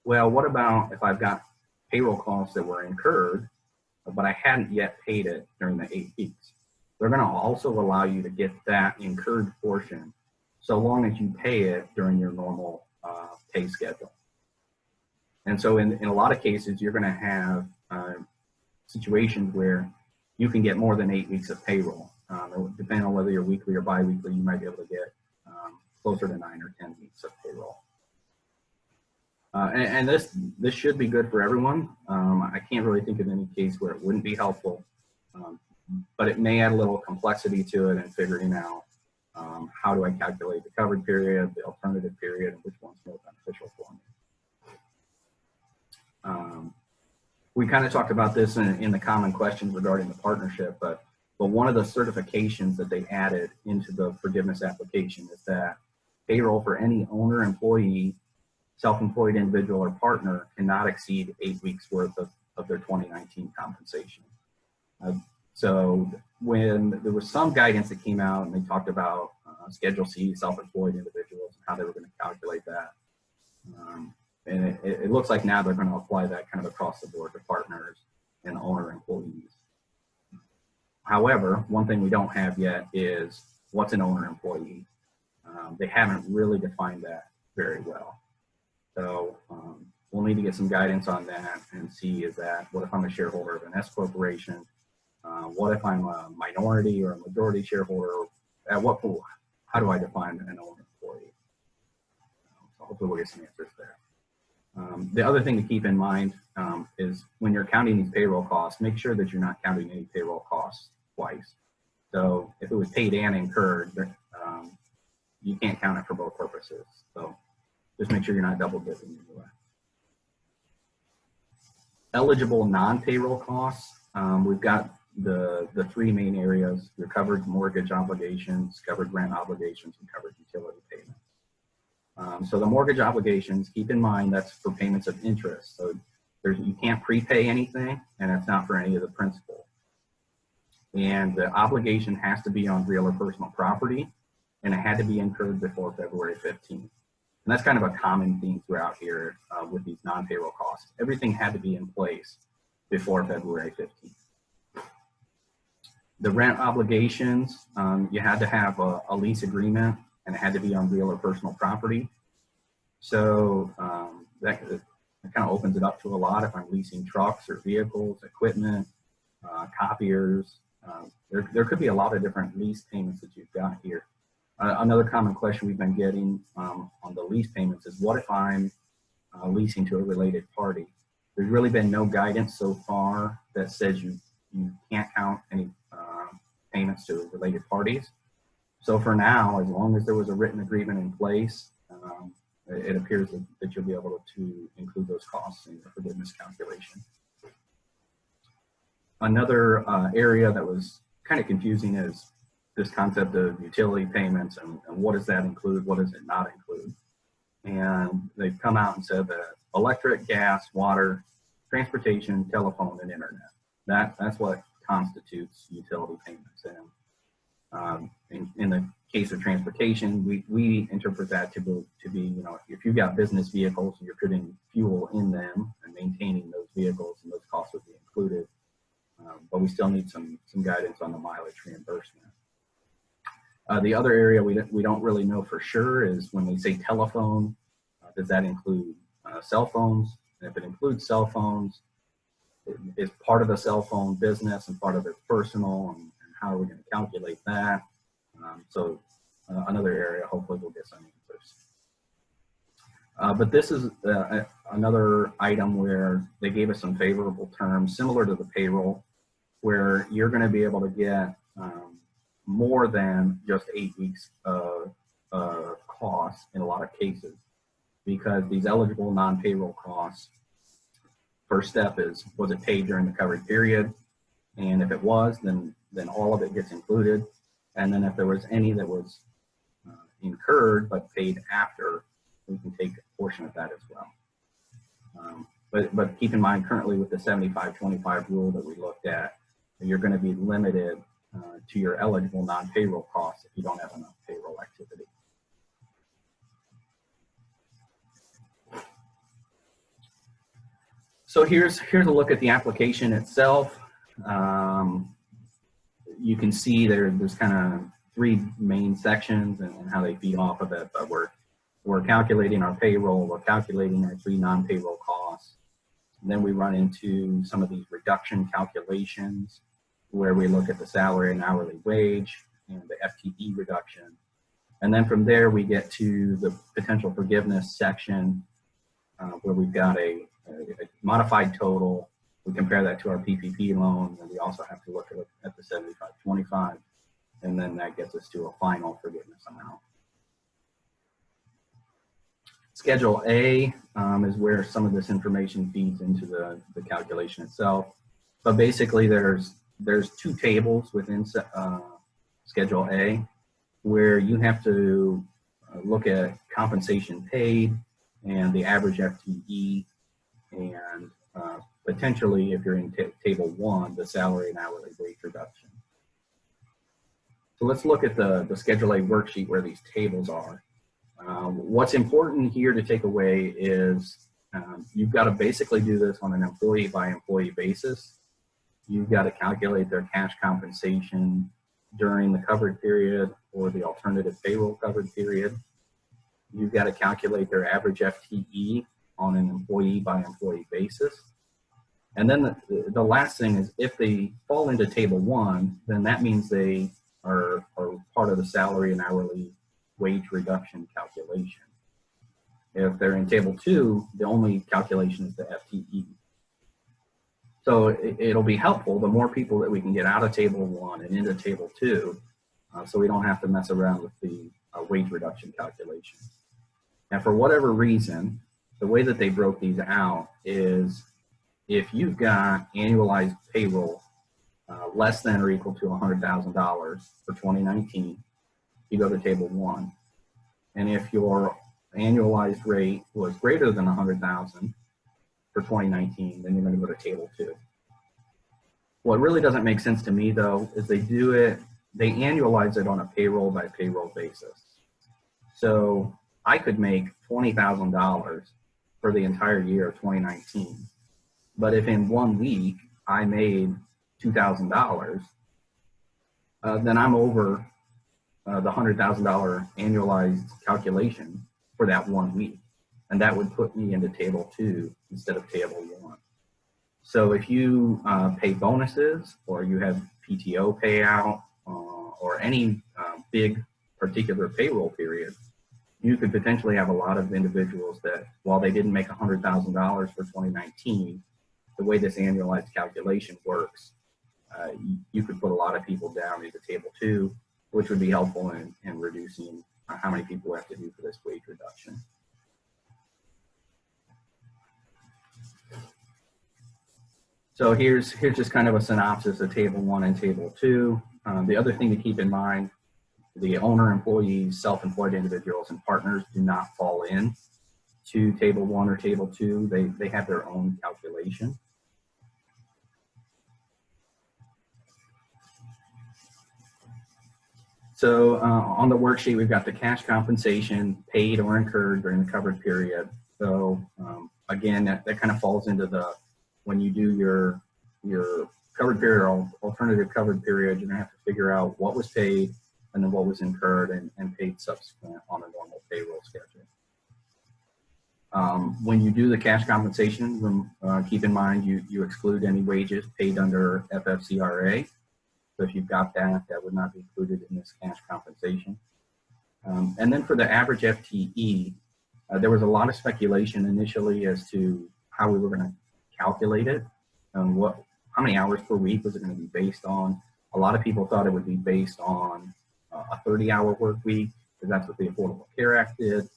well, what about if I've got payroll costs that were incurred, but I hadn't yet paid it during the 8 weeks? They're going to also allow you to get that incurred portion so long as you pay it during your normal pay schedule. And so in a lot of cases, you're going to have situations where you can get more than 8 weeks of payroll. Depending on whether you're weekly or biweekly, you might be able to get closer to 9 or 10 weeks of payroll. And this should be good for everyone. I can't really think of any case where it wouldn't be helpful, but it may add a little complexity to it in figuring out how do I calculate the covered period, the alternative period, and which one's more beneficial for me. We kind of talked about this in the common questions regarding the partnership, but one of the certifications that they added into the forgiveness application is that payroll for any owner, employee, self-employed individual, or partner cannot exceed 8 weeks worth of their 2019 compensation. So when there was some guidance that came out and they talked about Schedule C, self-employed individuals, and how they were going to calculate that. And it looks like now they're going to apply that kind of across the board to partners and owner employees. However, one thing we don't have yet is what's an owner employee. They haven't really defined that very well. So we'll need to get some guidance on that and see, is that, what if I'm a shareholder of an S corporation? What if I'm a minority or a majority shareholder? At what point, how do I define an owner employee? So hopefully we'll get some answers there. The other thing to keep in mind is when you're counting these payroll costs, make sure that you're not counting any payroll costs twice. So if it was paid and incurred, you can't count it for both purposes. So just make sure you're not double dipping anyway. Eligible non-payroll costs, we've got the three main areas: your covered mortgage obligations, covered rent obligations, and covered utility payments. So the mortgage obligations, keep in mind that's for payments of interest. So you can't prepay anything, and it's not for any of the principal. And the obligation has to be on real or personal property, and it had to be incurred before February 15th. And that's kind of a common theme throughout here with these non-payroll costs. Everything had to be in place before February 15th. The rent obligations, you had to have a lease agreement, and it had to be on real or personal property. So that kind of opens it up to a lot. If I'm leasing trucks or vehicles, equipment, copiers, there could be a lot of different lease payments that you've got here. Another common question we've been getting on the lease payments is, what if I'm leasing to a related party? There's really been no guidance so far that says you can't count any payments to related parties. So for now, as long as there was a written agreement in place, it appears that you'll be able to include those costs in the forgiveness calculation. Another area that was kind of confusing is this concept of utility payments and what does that include, what does it not include. and they've come out and said that electric, gas, water, transportation, telephone, and internet. That's what constitutes utility payments. And in the case of transportation, we interpret that to be, you know, if you've got business vehicles, you're putting fuel in them and maintaining those vehicles, and those costs would be included. But we still need some guidance on the mileage reimbursement. The other area we don't really know for sure is when we say telephone, does that include cell phones? And if it includes cell phones, is part of the cell phone business and part of it personal, and how are we going to calculate that? Another area, hopefully we'll get some answers. But this is another item where they gave us some favorable terms similar to the payroll, where you're going to be able to get more than just 8 weeks of costs in a lot of cases, because these eligible non-payroll costs, first step is, was it paid during the covered period? And if it was, then all of it gets included. And then if there was any that was incurred but paid after, we can take a portion of that as well. But keep in mind, currently with the 75-25 rule that we looked at, you're going to be limited to your eligible non-payroll costs if you don't have enough payroll activity. So here's a look at the application itself. You can see there's kind of 3 main sections and how they feed off of it, but we're calculating our payroll, we're calculating our 3 non-payroll costs. And then we run into some of these reduction calculations where we look at the salary and hourly wage and the FTE reduction. And then from there, we get to the potential forgiveness section where we've got a modified total. We compare that to our PPP loan, and we also have to look at the 75-25, and then that gets us to a final forgiveness amount. Schedule A is where some of this information feeds into the calculation itself. But basically, there's 2 tables within Schedule A where you have to look at compensation paid and the average FTE, and potentially, if you're in Table 1, the salary and hourly wage reduction. So let's look at the Schedule A worksheet where these tables are. What's important here to take away is you've got to basically do this on an employee by employee basis. You've got to calculate their cash compensation during the covered period or the alternative payroll covered period. You've got to calculate their average FTE on an employee by employee basis. And then the last thing is, if they fall into Table 1, then that means they are part of the salary and hourly wage reduction calculation. If they're in Table 2, the only calculation is the FTE. So it'll be helpful the more people that we can get out of Table 1 and into Table 2, so we don't have to mess around with the wage reduction calculation. And for whatever reason, the way that they broke these out is if you've got annualized payroll less than or equal to $100,000 for 2019, you go to Table 1. And if your annualized rate was greater than $100,000 for 2019, then you're going to go to Table 2. What really doesn't make sense to me, though, is they annualize it on a payroll by payroll basis. So I could make $20,000 for the entire year of 2019. But if in 1 week I made $2,000, then I'm over the $100,000 annualized calculation for that 1 week. And that would put me into Table 2 instead of Table 1. So if you pay bonuses, or you have PTO payout, or any big particular payroll period, you could potentially have a lot of individuals that, while they didn't make $100,000 for 2019, the way this annualized calculation works, you could put a lot of people down into Table 2, which would be helpful in reducing how many people we have to do for this wage reduction. So here's just kind of a synopsis of Table 1 and Table 2. The other thing to keep in mind, the owner, employees, self-employed individuals, and partners do not fall in to Table 1 or Table 2. They have their own calculation. So on the worksheet, we've got the cash compensation paid or incurred during the covered period. So again, that kind of falls into the, when you do your covered period or alternative covered period, you're gonna have to figure out what was paid and then what was incurred and paid subsequent on a normal payroll schedule. When you do the cash compensation, keep in mind you exclude any wages paid under FFCRA. So if you've got that, that would not be included in this cash compensation. And then for the average FTE, there was a lot of speculation initially as to how we were going to calculate it and how many hours per week was it going to be based on. A lot of people thought it would be based on a 30-hour work week, because that's what the Affordable Care Act did.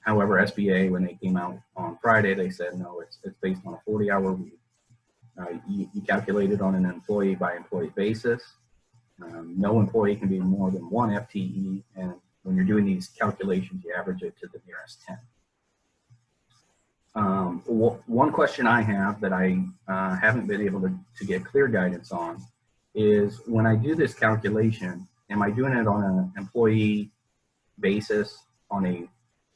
However, SBA, when they came out on Friday, they said, no, it's based on a 40-hour week. You calculate it on an employee by employee basis. No employee can be more than 1 FTE, and when you're doing these calculations, you average it to the nearest 10. One question I have that I haven't been able to get clear guidance on is, when I do this calculation, am I doing it on an employee basis, on a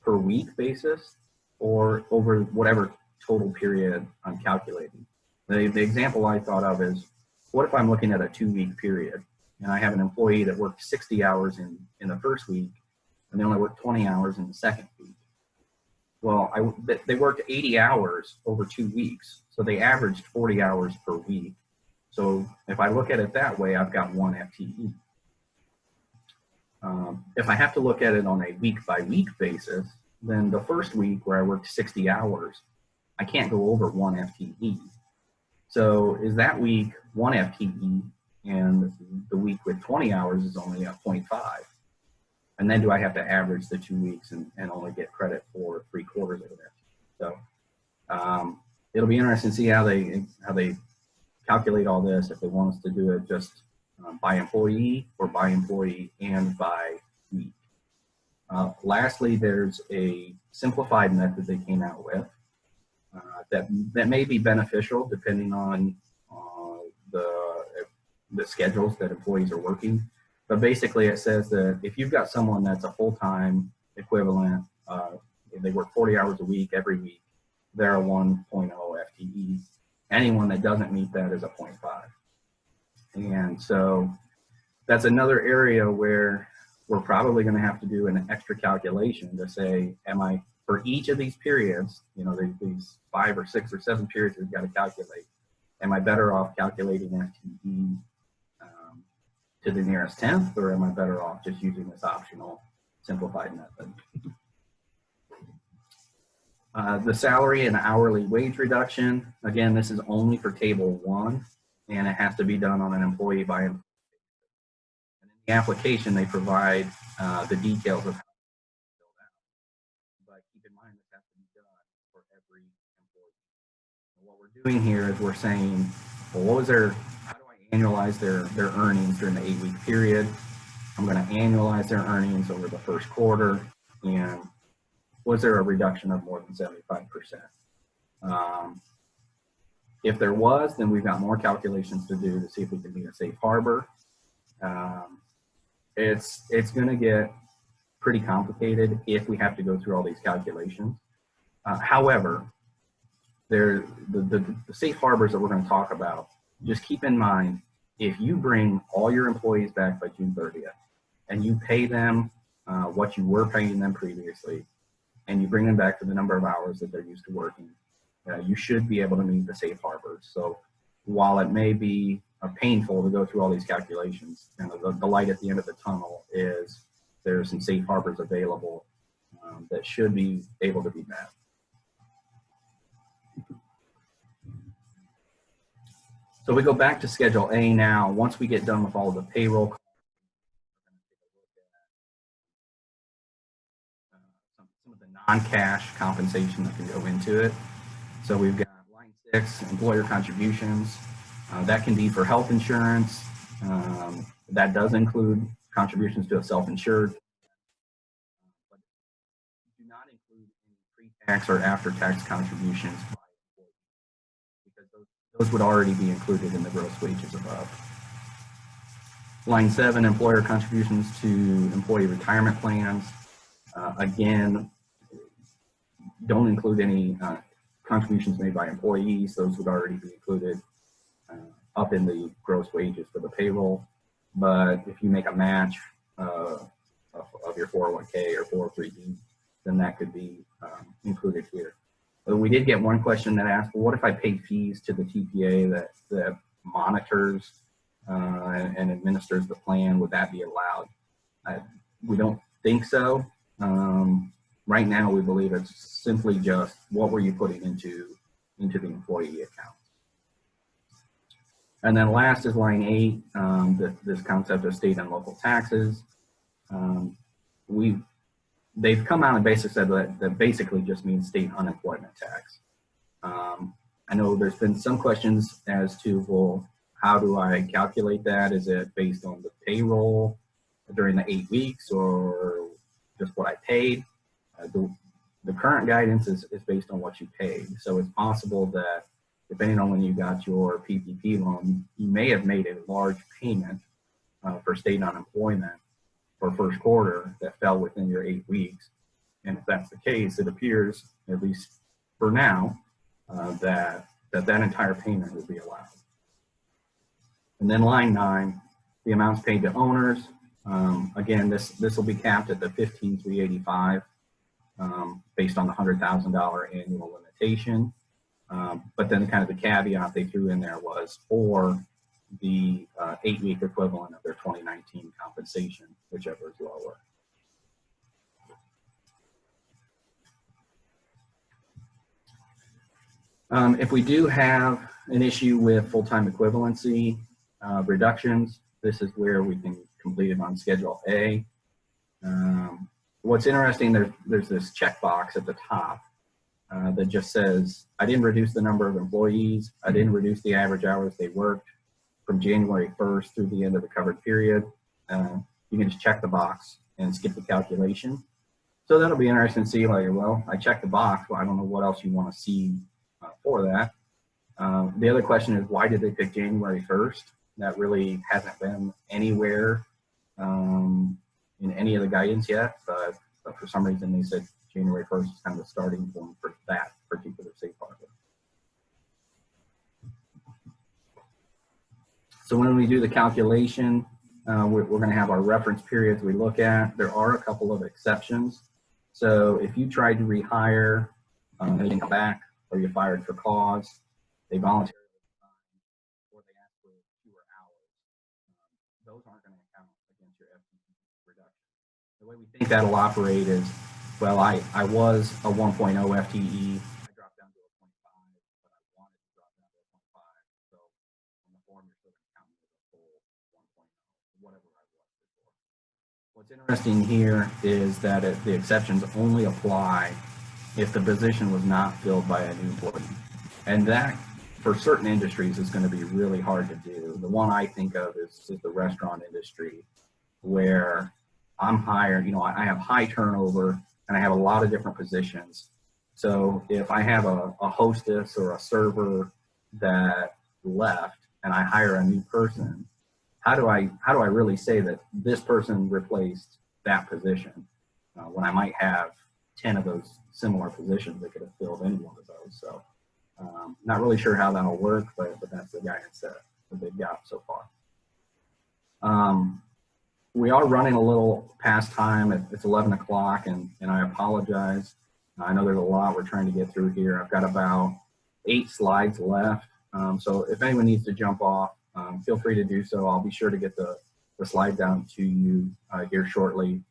per week basis, or over whatever total period I'm calculating? The example I thought of is, what if I'm looking at a 2-week period and I have an employee that worked 60 hours in the first week and they only worked 20 hours in the second week? Well, they worked 80 hours over 2 weeks, so they averaged 40 hours per week. So if I look at it that way, I've got 1 FTE. If I have to look at it on a week-by-week basis, then the first week where I worked 60 hours, I can't go over 1 FTE. So is that week 1 FTE, and the week with 20 hours is only a 0.5? And then do I have to average the 2 weeks and only get credit for 3/4 of it? So it'll be interesting to see how they calculate all this, if they want us to do it just by employee or by employee and by week. Lastly, there's a simplified method they came out with that may be beneficial depending on the schedules that employees are working. But basically it says that if you've got someone that's a full-time equivalent, if they work 40 hours a week every week, they're a 1.0 FTE. Anyone that doesn't meet that is a 0.5. And so that's another area where we're probably going to have to do an extra calculation to say, am I, for each of these periods, you know, these 5 or 6 or 7 periods we've got to calculate, am I better off calculating FTE to the nearest 10th, or am I better off just using this optional simplified method? The salary and hourly wage reduction, again, this is only for Table 1, and it has to be done on an employee by employee. And in the application, they provide the details of how to fill out. But keep in mind, this has to be done for every employee. And what we're doing here is we're saying, well, how do I annualize their earnings during the 8-week period? I'm going to annualize their earnings over the first quarter, and was there a reduction of more than 75%? If there was, then we've got more calculations to do to see if we can meet a safe harbor. It's going to get pretty complicated if we have to go through all these calculations. However, the safe harbors that we're going to talk about, just keep in mind, if you bring all your employees back by June 30th and you pay them what you were paying them previously, and you bring them back to the number of hours that they're used to working, you should be able to meet the safe harbors. So while it may be painful to go through all these calculations, you know, the light at the end of the tunnel is there's some safe harbors available that should be able to be met. So we go back to Schedule A now. Once we get done with all of the payroll, some of the non-cash compensation that can go into it. So we've got line 6, employer contributions. That can be for health insurance. That does include contributions to a self-insured, but do not include any pre-tax or after-tax contributions by employees, because those would already be included in the gross wages above. Line 7, employer contributions to employee retirement plans. Again, don't include any contributions made by employees. Those would already be included up in the gross wages for the payroll. But if you make a match of your 401k or 403b, then that could be included here. But we did get one question that asked, well, what if I pay fees to the TPA that monitors and administers the plan? Would that be allowed? We don't think so. Right now, we believe it's simply just what were you putting into the employee account. And then last is line 8, this concept of state and local taxes. They've come out and basically said that basically just means state unemployment tax. I know there's been some questions as to, well, how do I calculate that? Is it based on the payroll during the 8 weeks or just what I paid? The current guidance is based on what you paid. So it's possible that depending on when you got your PPP loan, you may have made a large payment for state unemployment for first quarter that fell within your 8 weeks. And if that's the case, it appears, at least for now, that entire payment would be allowed. And then line 9, the amounts paid to owners. Again, this will be capped at the $15,385 based on the $100,000 annual limitation. But then kind of the caveat they threw in there was for the 8-week equivalent of their 2019 compensation, whichever is lower. If we do have an issue with full-time equivalency reductions, this is where we can complete it on Schedule A. What's interesting, there's this checkbox at the top that just says, I didn't reduce the number of employees, I didn't reduce the average hours they worked from January 1st through the end of the covered period. You can just check the box and skip the calculation. So that'll be interesting to see, like, well, I checked the box, but I don't know what else you want to see for that. The other question is, why did they pick January 1st? That really hasn't been anywhere in any of the guidance yet, but for some reason they said January 1st is kind of the starting point for that particular safe harbor. So when we do the calculation, we're going to have our reference periods we look at. There are a couple of exceptions. So if you tried to rehire and you didn't come back, or you're fired for cause, they voluntarily resign, or they ask for fewer hours, those aren't going to count against your FTE reduction. The way we think that'll operate is, well, I was a 1.0 FTE, I dropped down to a 0.5, but I wanted to drop down to a 0.5, so on the form you're still going to count me as a full 1.0, whatever I was before. What's interesting here is that the exceptions only apply if the position was not filled by a new employee. And that, for certain industries, is going to be really hard to do. The one I think of is the restaurant industry, where I'm hired, I have high turnover and I have a lot of different positions. So if I have a hostess or a server that left and I hire a new person, how do I really say that this person replaced that position when I might have 10 of those similar positions that could have filled any one of those? So not really sure how that'll work, but that's the guidance that they've got so far. We are running a little past time. It's 11 o'clock, and I apologize. I know there's a lot we're trying to get through here. I've got about 8 slides left. So if anyone needs to jump off, feel free to do so. I'll be sure to get the slide down to you here shortly.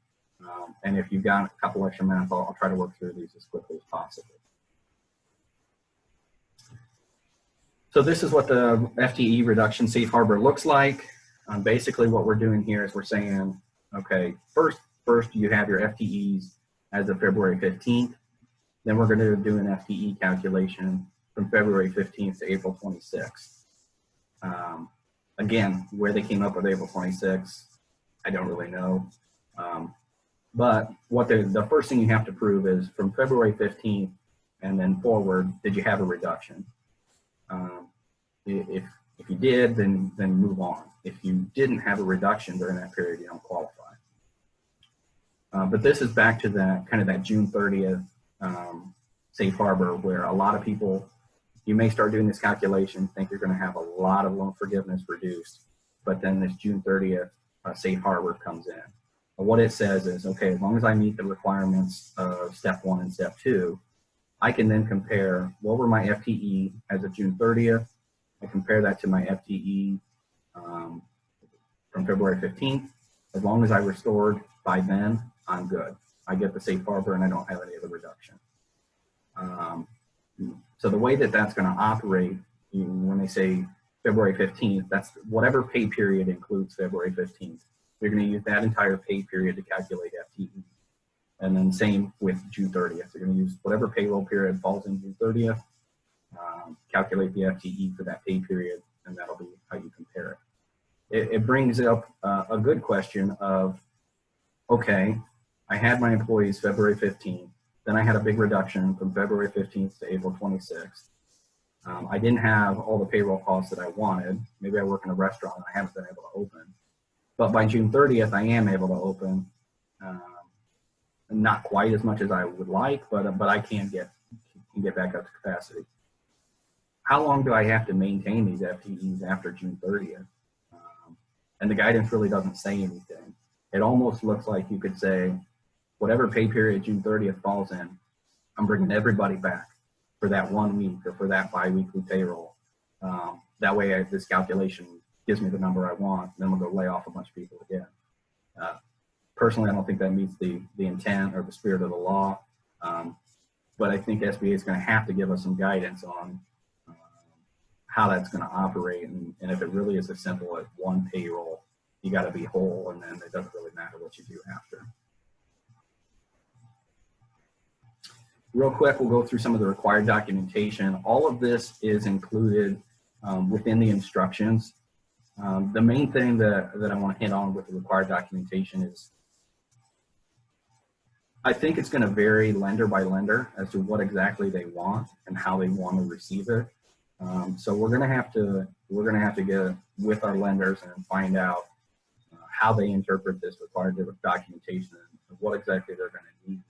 And if you've got a couple extra minutes, I'll try to work through these as quickly as possible. So this is what the FTE reduction safe harbor looks like. Basically what we're doing here is we're saying, okay, first you have your FTEs as of February 15th. Then we're going to do an FTE calculation from February 15th to April 26th. Again, where they came up with April 26th, I don't really know. But what the first thing you have to prove is from February 15th and then forward, did you have a reduction? If you did, then move on. If you didn't have a reduction during that period, you don't qualify. But this is back to that kind of that June 30th safe harbor, where a lot of people, you may start doing this calculation, think you're going to have a lot of loan forgiveness reduced, but then this June 30th safe harbor comes in. What it says is, okay, as long as I meet the requirements of step 1 and step 2, I can then compare what were my FTE as of June 30th. I compare that to my FTE from February 15th. As long as I restored by then, I'm good. I get the safe harbor and I don't have any other reduction. So the way that that's going to operate, when they say February 15th, that's whatever pay period includes February 15th. You're going to use that entire pay period to calculate FTE. And then same with June 30th. You're going to use whatever payroll period falls in June 30th, calculate the FTE for that pay period, and that'll be how you compare it. It brings up a good question of, okay, I had my employees February 15th, then I had a big reduction from February 15th to April 26th. I didn't have all the payroll costs that I wanted. Maybe I work in a restaurant and I haven't been able to open. But by June 30th, I am able to open. Not quite as much as I would like, but I can get back up to capacity. How long do I have to maintain these FTEs after June 30th? And the guidance really doesn't say anything. It almost looks like you could say, whatever pay period June 30th falls in, I'm bringing everybody back for that 1 week or for that bi-weekly payroll. That way this calculation gives me the number I want, then we'll go lay off a bunch of people again. Personally, I don't think that meets the intent or the spirit of the law, but I think SBA is going to have to give us some guidance on how that's going to operate, and if it really is as simple as one payroll, you got to be whole, and then it doesn't really matter what you do after. Real quick, we'll go through some of the required documentation. All of this is included within the instructions. The main thing that I want to hit on with the required documentation is, I think it's going to vary lender by lender as to what exactly they want and how they want to receive it. So we're going to have to get with our lenders and find out how they interpret this required documentation and what exactly they're going to need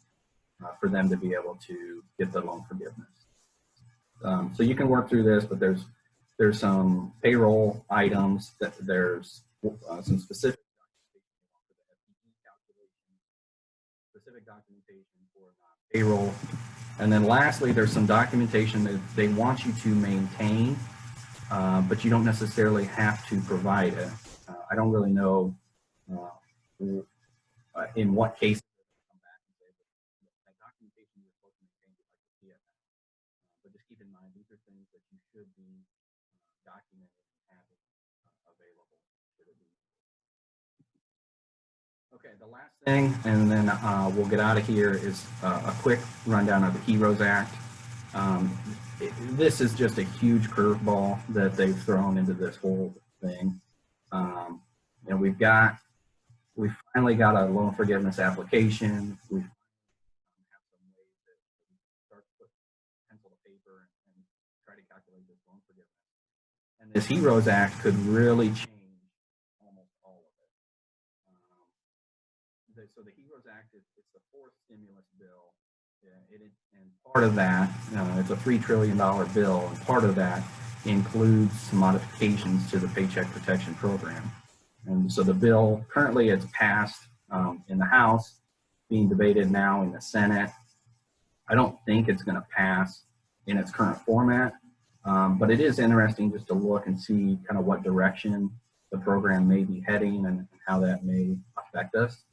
for them to be able to get the loan forgiveness. So you can work through this, but there's some payroll items, that there's some specific documentation for payroll, and then lastly, there's some documentation that they want you to maintain, but you don't necessarily have to provide it. I don't really know in what cases come back and say that documentation you're supposed to maintain is like the CFE. But just keep in mind, these are things that you should be documenting and having available. Okay, the last thing, and then we'll get out of here, is a quick rundown of the HEROES Act. This is just a huge curveball that they've thrown into this whole thing. You know, we finally got a loan forgiveness application. We have some ways that we start to put pencil to paper and try to calculate this loan forgiveness. And this HEROES Act could really change almost all of it. So the HEROES Act it's the fourth stimulus bill. And part of that, it's a $3 trillion bill, and part of that includes some modifications to the Paycheck Protection Program. And so the bill, currently it's passed in the House, being debated now in the Senate. I don't think it's going to pass in its current format, but it is interesting just to look and see kind of what direction the program may be heading and how that may affect us.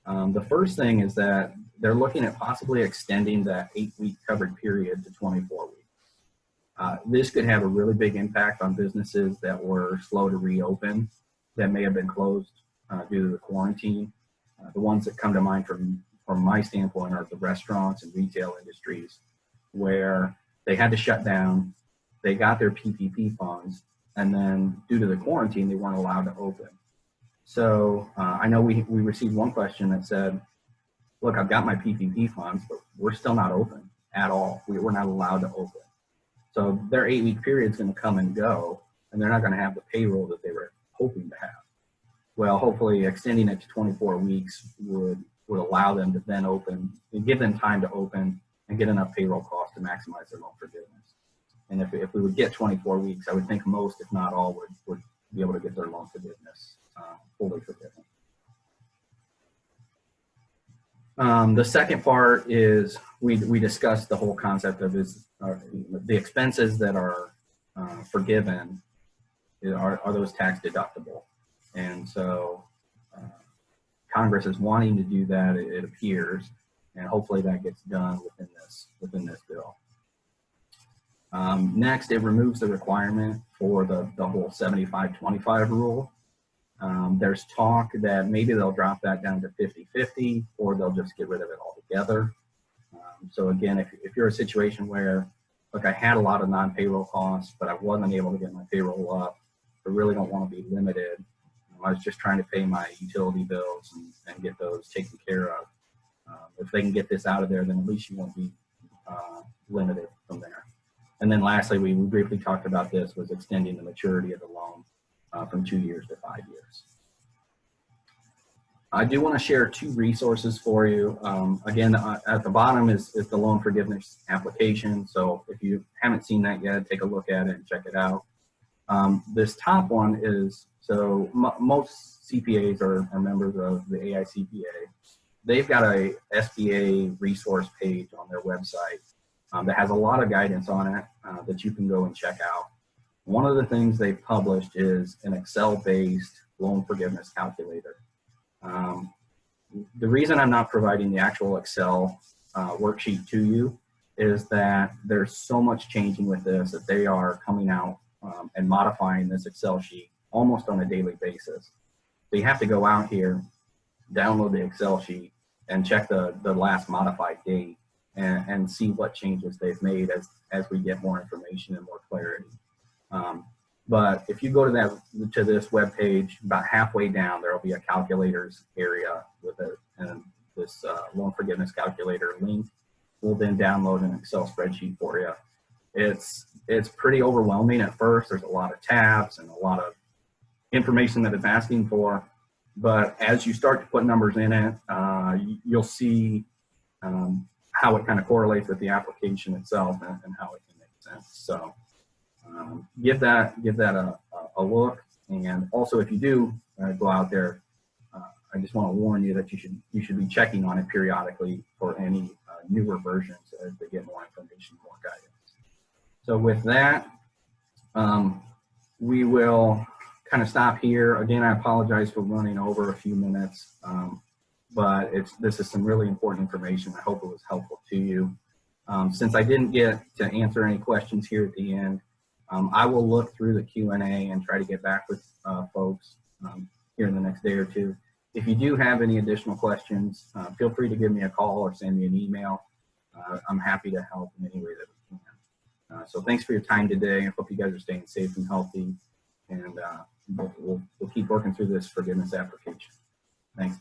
The first thing is that they're looking at possibly extending that 8-week covered period to 24 weeks. This could have a really big impact on businesses that were slow to reopen, that may have been closed due to the quarantine. The ones that come to mind from my standpoint are the restaurants and retail industries, where they had to shut down, they got their PPP funds, and then due to the quarantine, they weren't allowed to open. So I know we received one question that said, look, I've got my PPP funds, but we're still not open at all. We're not allowed to open. So their 8-week period is going to come and go, and they're not going to have the payroll that they were hoping to have. Well, hopefully extending it to 24 weeks would allow them to then open and give them time to open and get enough payroll costs to maximize their loan forgiveness. And if we would get 24 weeks, I would think most, if not all, would be able to get their loan forgiveness fully forgiven. The second part is we discussed the whole concept of the expenses that are forgiven are those tax deductible, and so Congress is wanting to do that. It appears, and hopefully that gets done within this bill. Next, it removes the requirement for the whole 75-25 rule. There's talk that maybe they'll drop that down to 50-50, or they'll just get rid of it altogether. So again, if you're a situation where, look, I had a lot of non-payroll costs, but I wasn't able to get my payroll up, I really don't want to be limited. I was just trying to pay my utility bills and get those taken care of. If they can get this out of there, then at least you won't be limited from there. And then lastly, we briefly talked about this, was extending the maturity of the loan from 2 years to 5 years. I do want to share 2 resources for you. Again, at the bottom is the loan forgiveness application. So if you haven't seen that yet, take a look at it and check it out. This top one is, so most CPAs are members of the AICPA. They've got a SBA resource page on their website that has a lot of guidance on it that you can go and check out. One of the things they've published is an Excel-based loan forgiveness calculator. The reason I'm not providing the actual Excel worksheet to you is that there's so much changing with this that they are coming out and modifying this Excel sheet almost on a daily basis. So you have to go out here, download the Excel sheet, and check the last modified date and see what changes they've made as we get more information and more clarity. But if you go to this web page, about halfway down, there will be a calculators area with it, and this loan forgiveness calculator link will then download an Excel spreadsheet for you. It's pretty overwhelming at first. There's a lot of tabs and a lot of information that it's asking for, but as you start to put numbers in it, you'll see how it kind of correlates with the application itself and how it can make sense. So give that a look. And also, if you do go out there, I just want to warn you that you should be checking on it periodically for any newer versions as they get more information, more guidance. So with that, we will kind of stop here. Again, I apologize for running over a few minutes, but this is some really important information. I hope it was helpful to you. Since I didn't get to answer any questions here at the end, I will look through the Q&A and try to get back with folks here in the next day or two. If you do have any additional questions, feel free to give me a call or send me an email. I'm happy to help in any way that we can. So thanks for your time today. I hope you guys are staying safe and healthy, and we'll keep working through this forgiveness application. Thanks.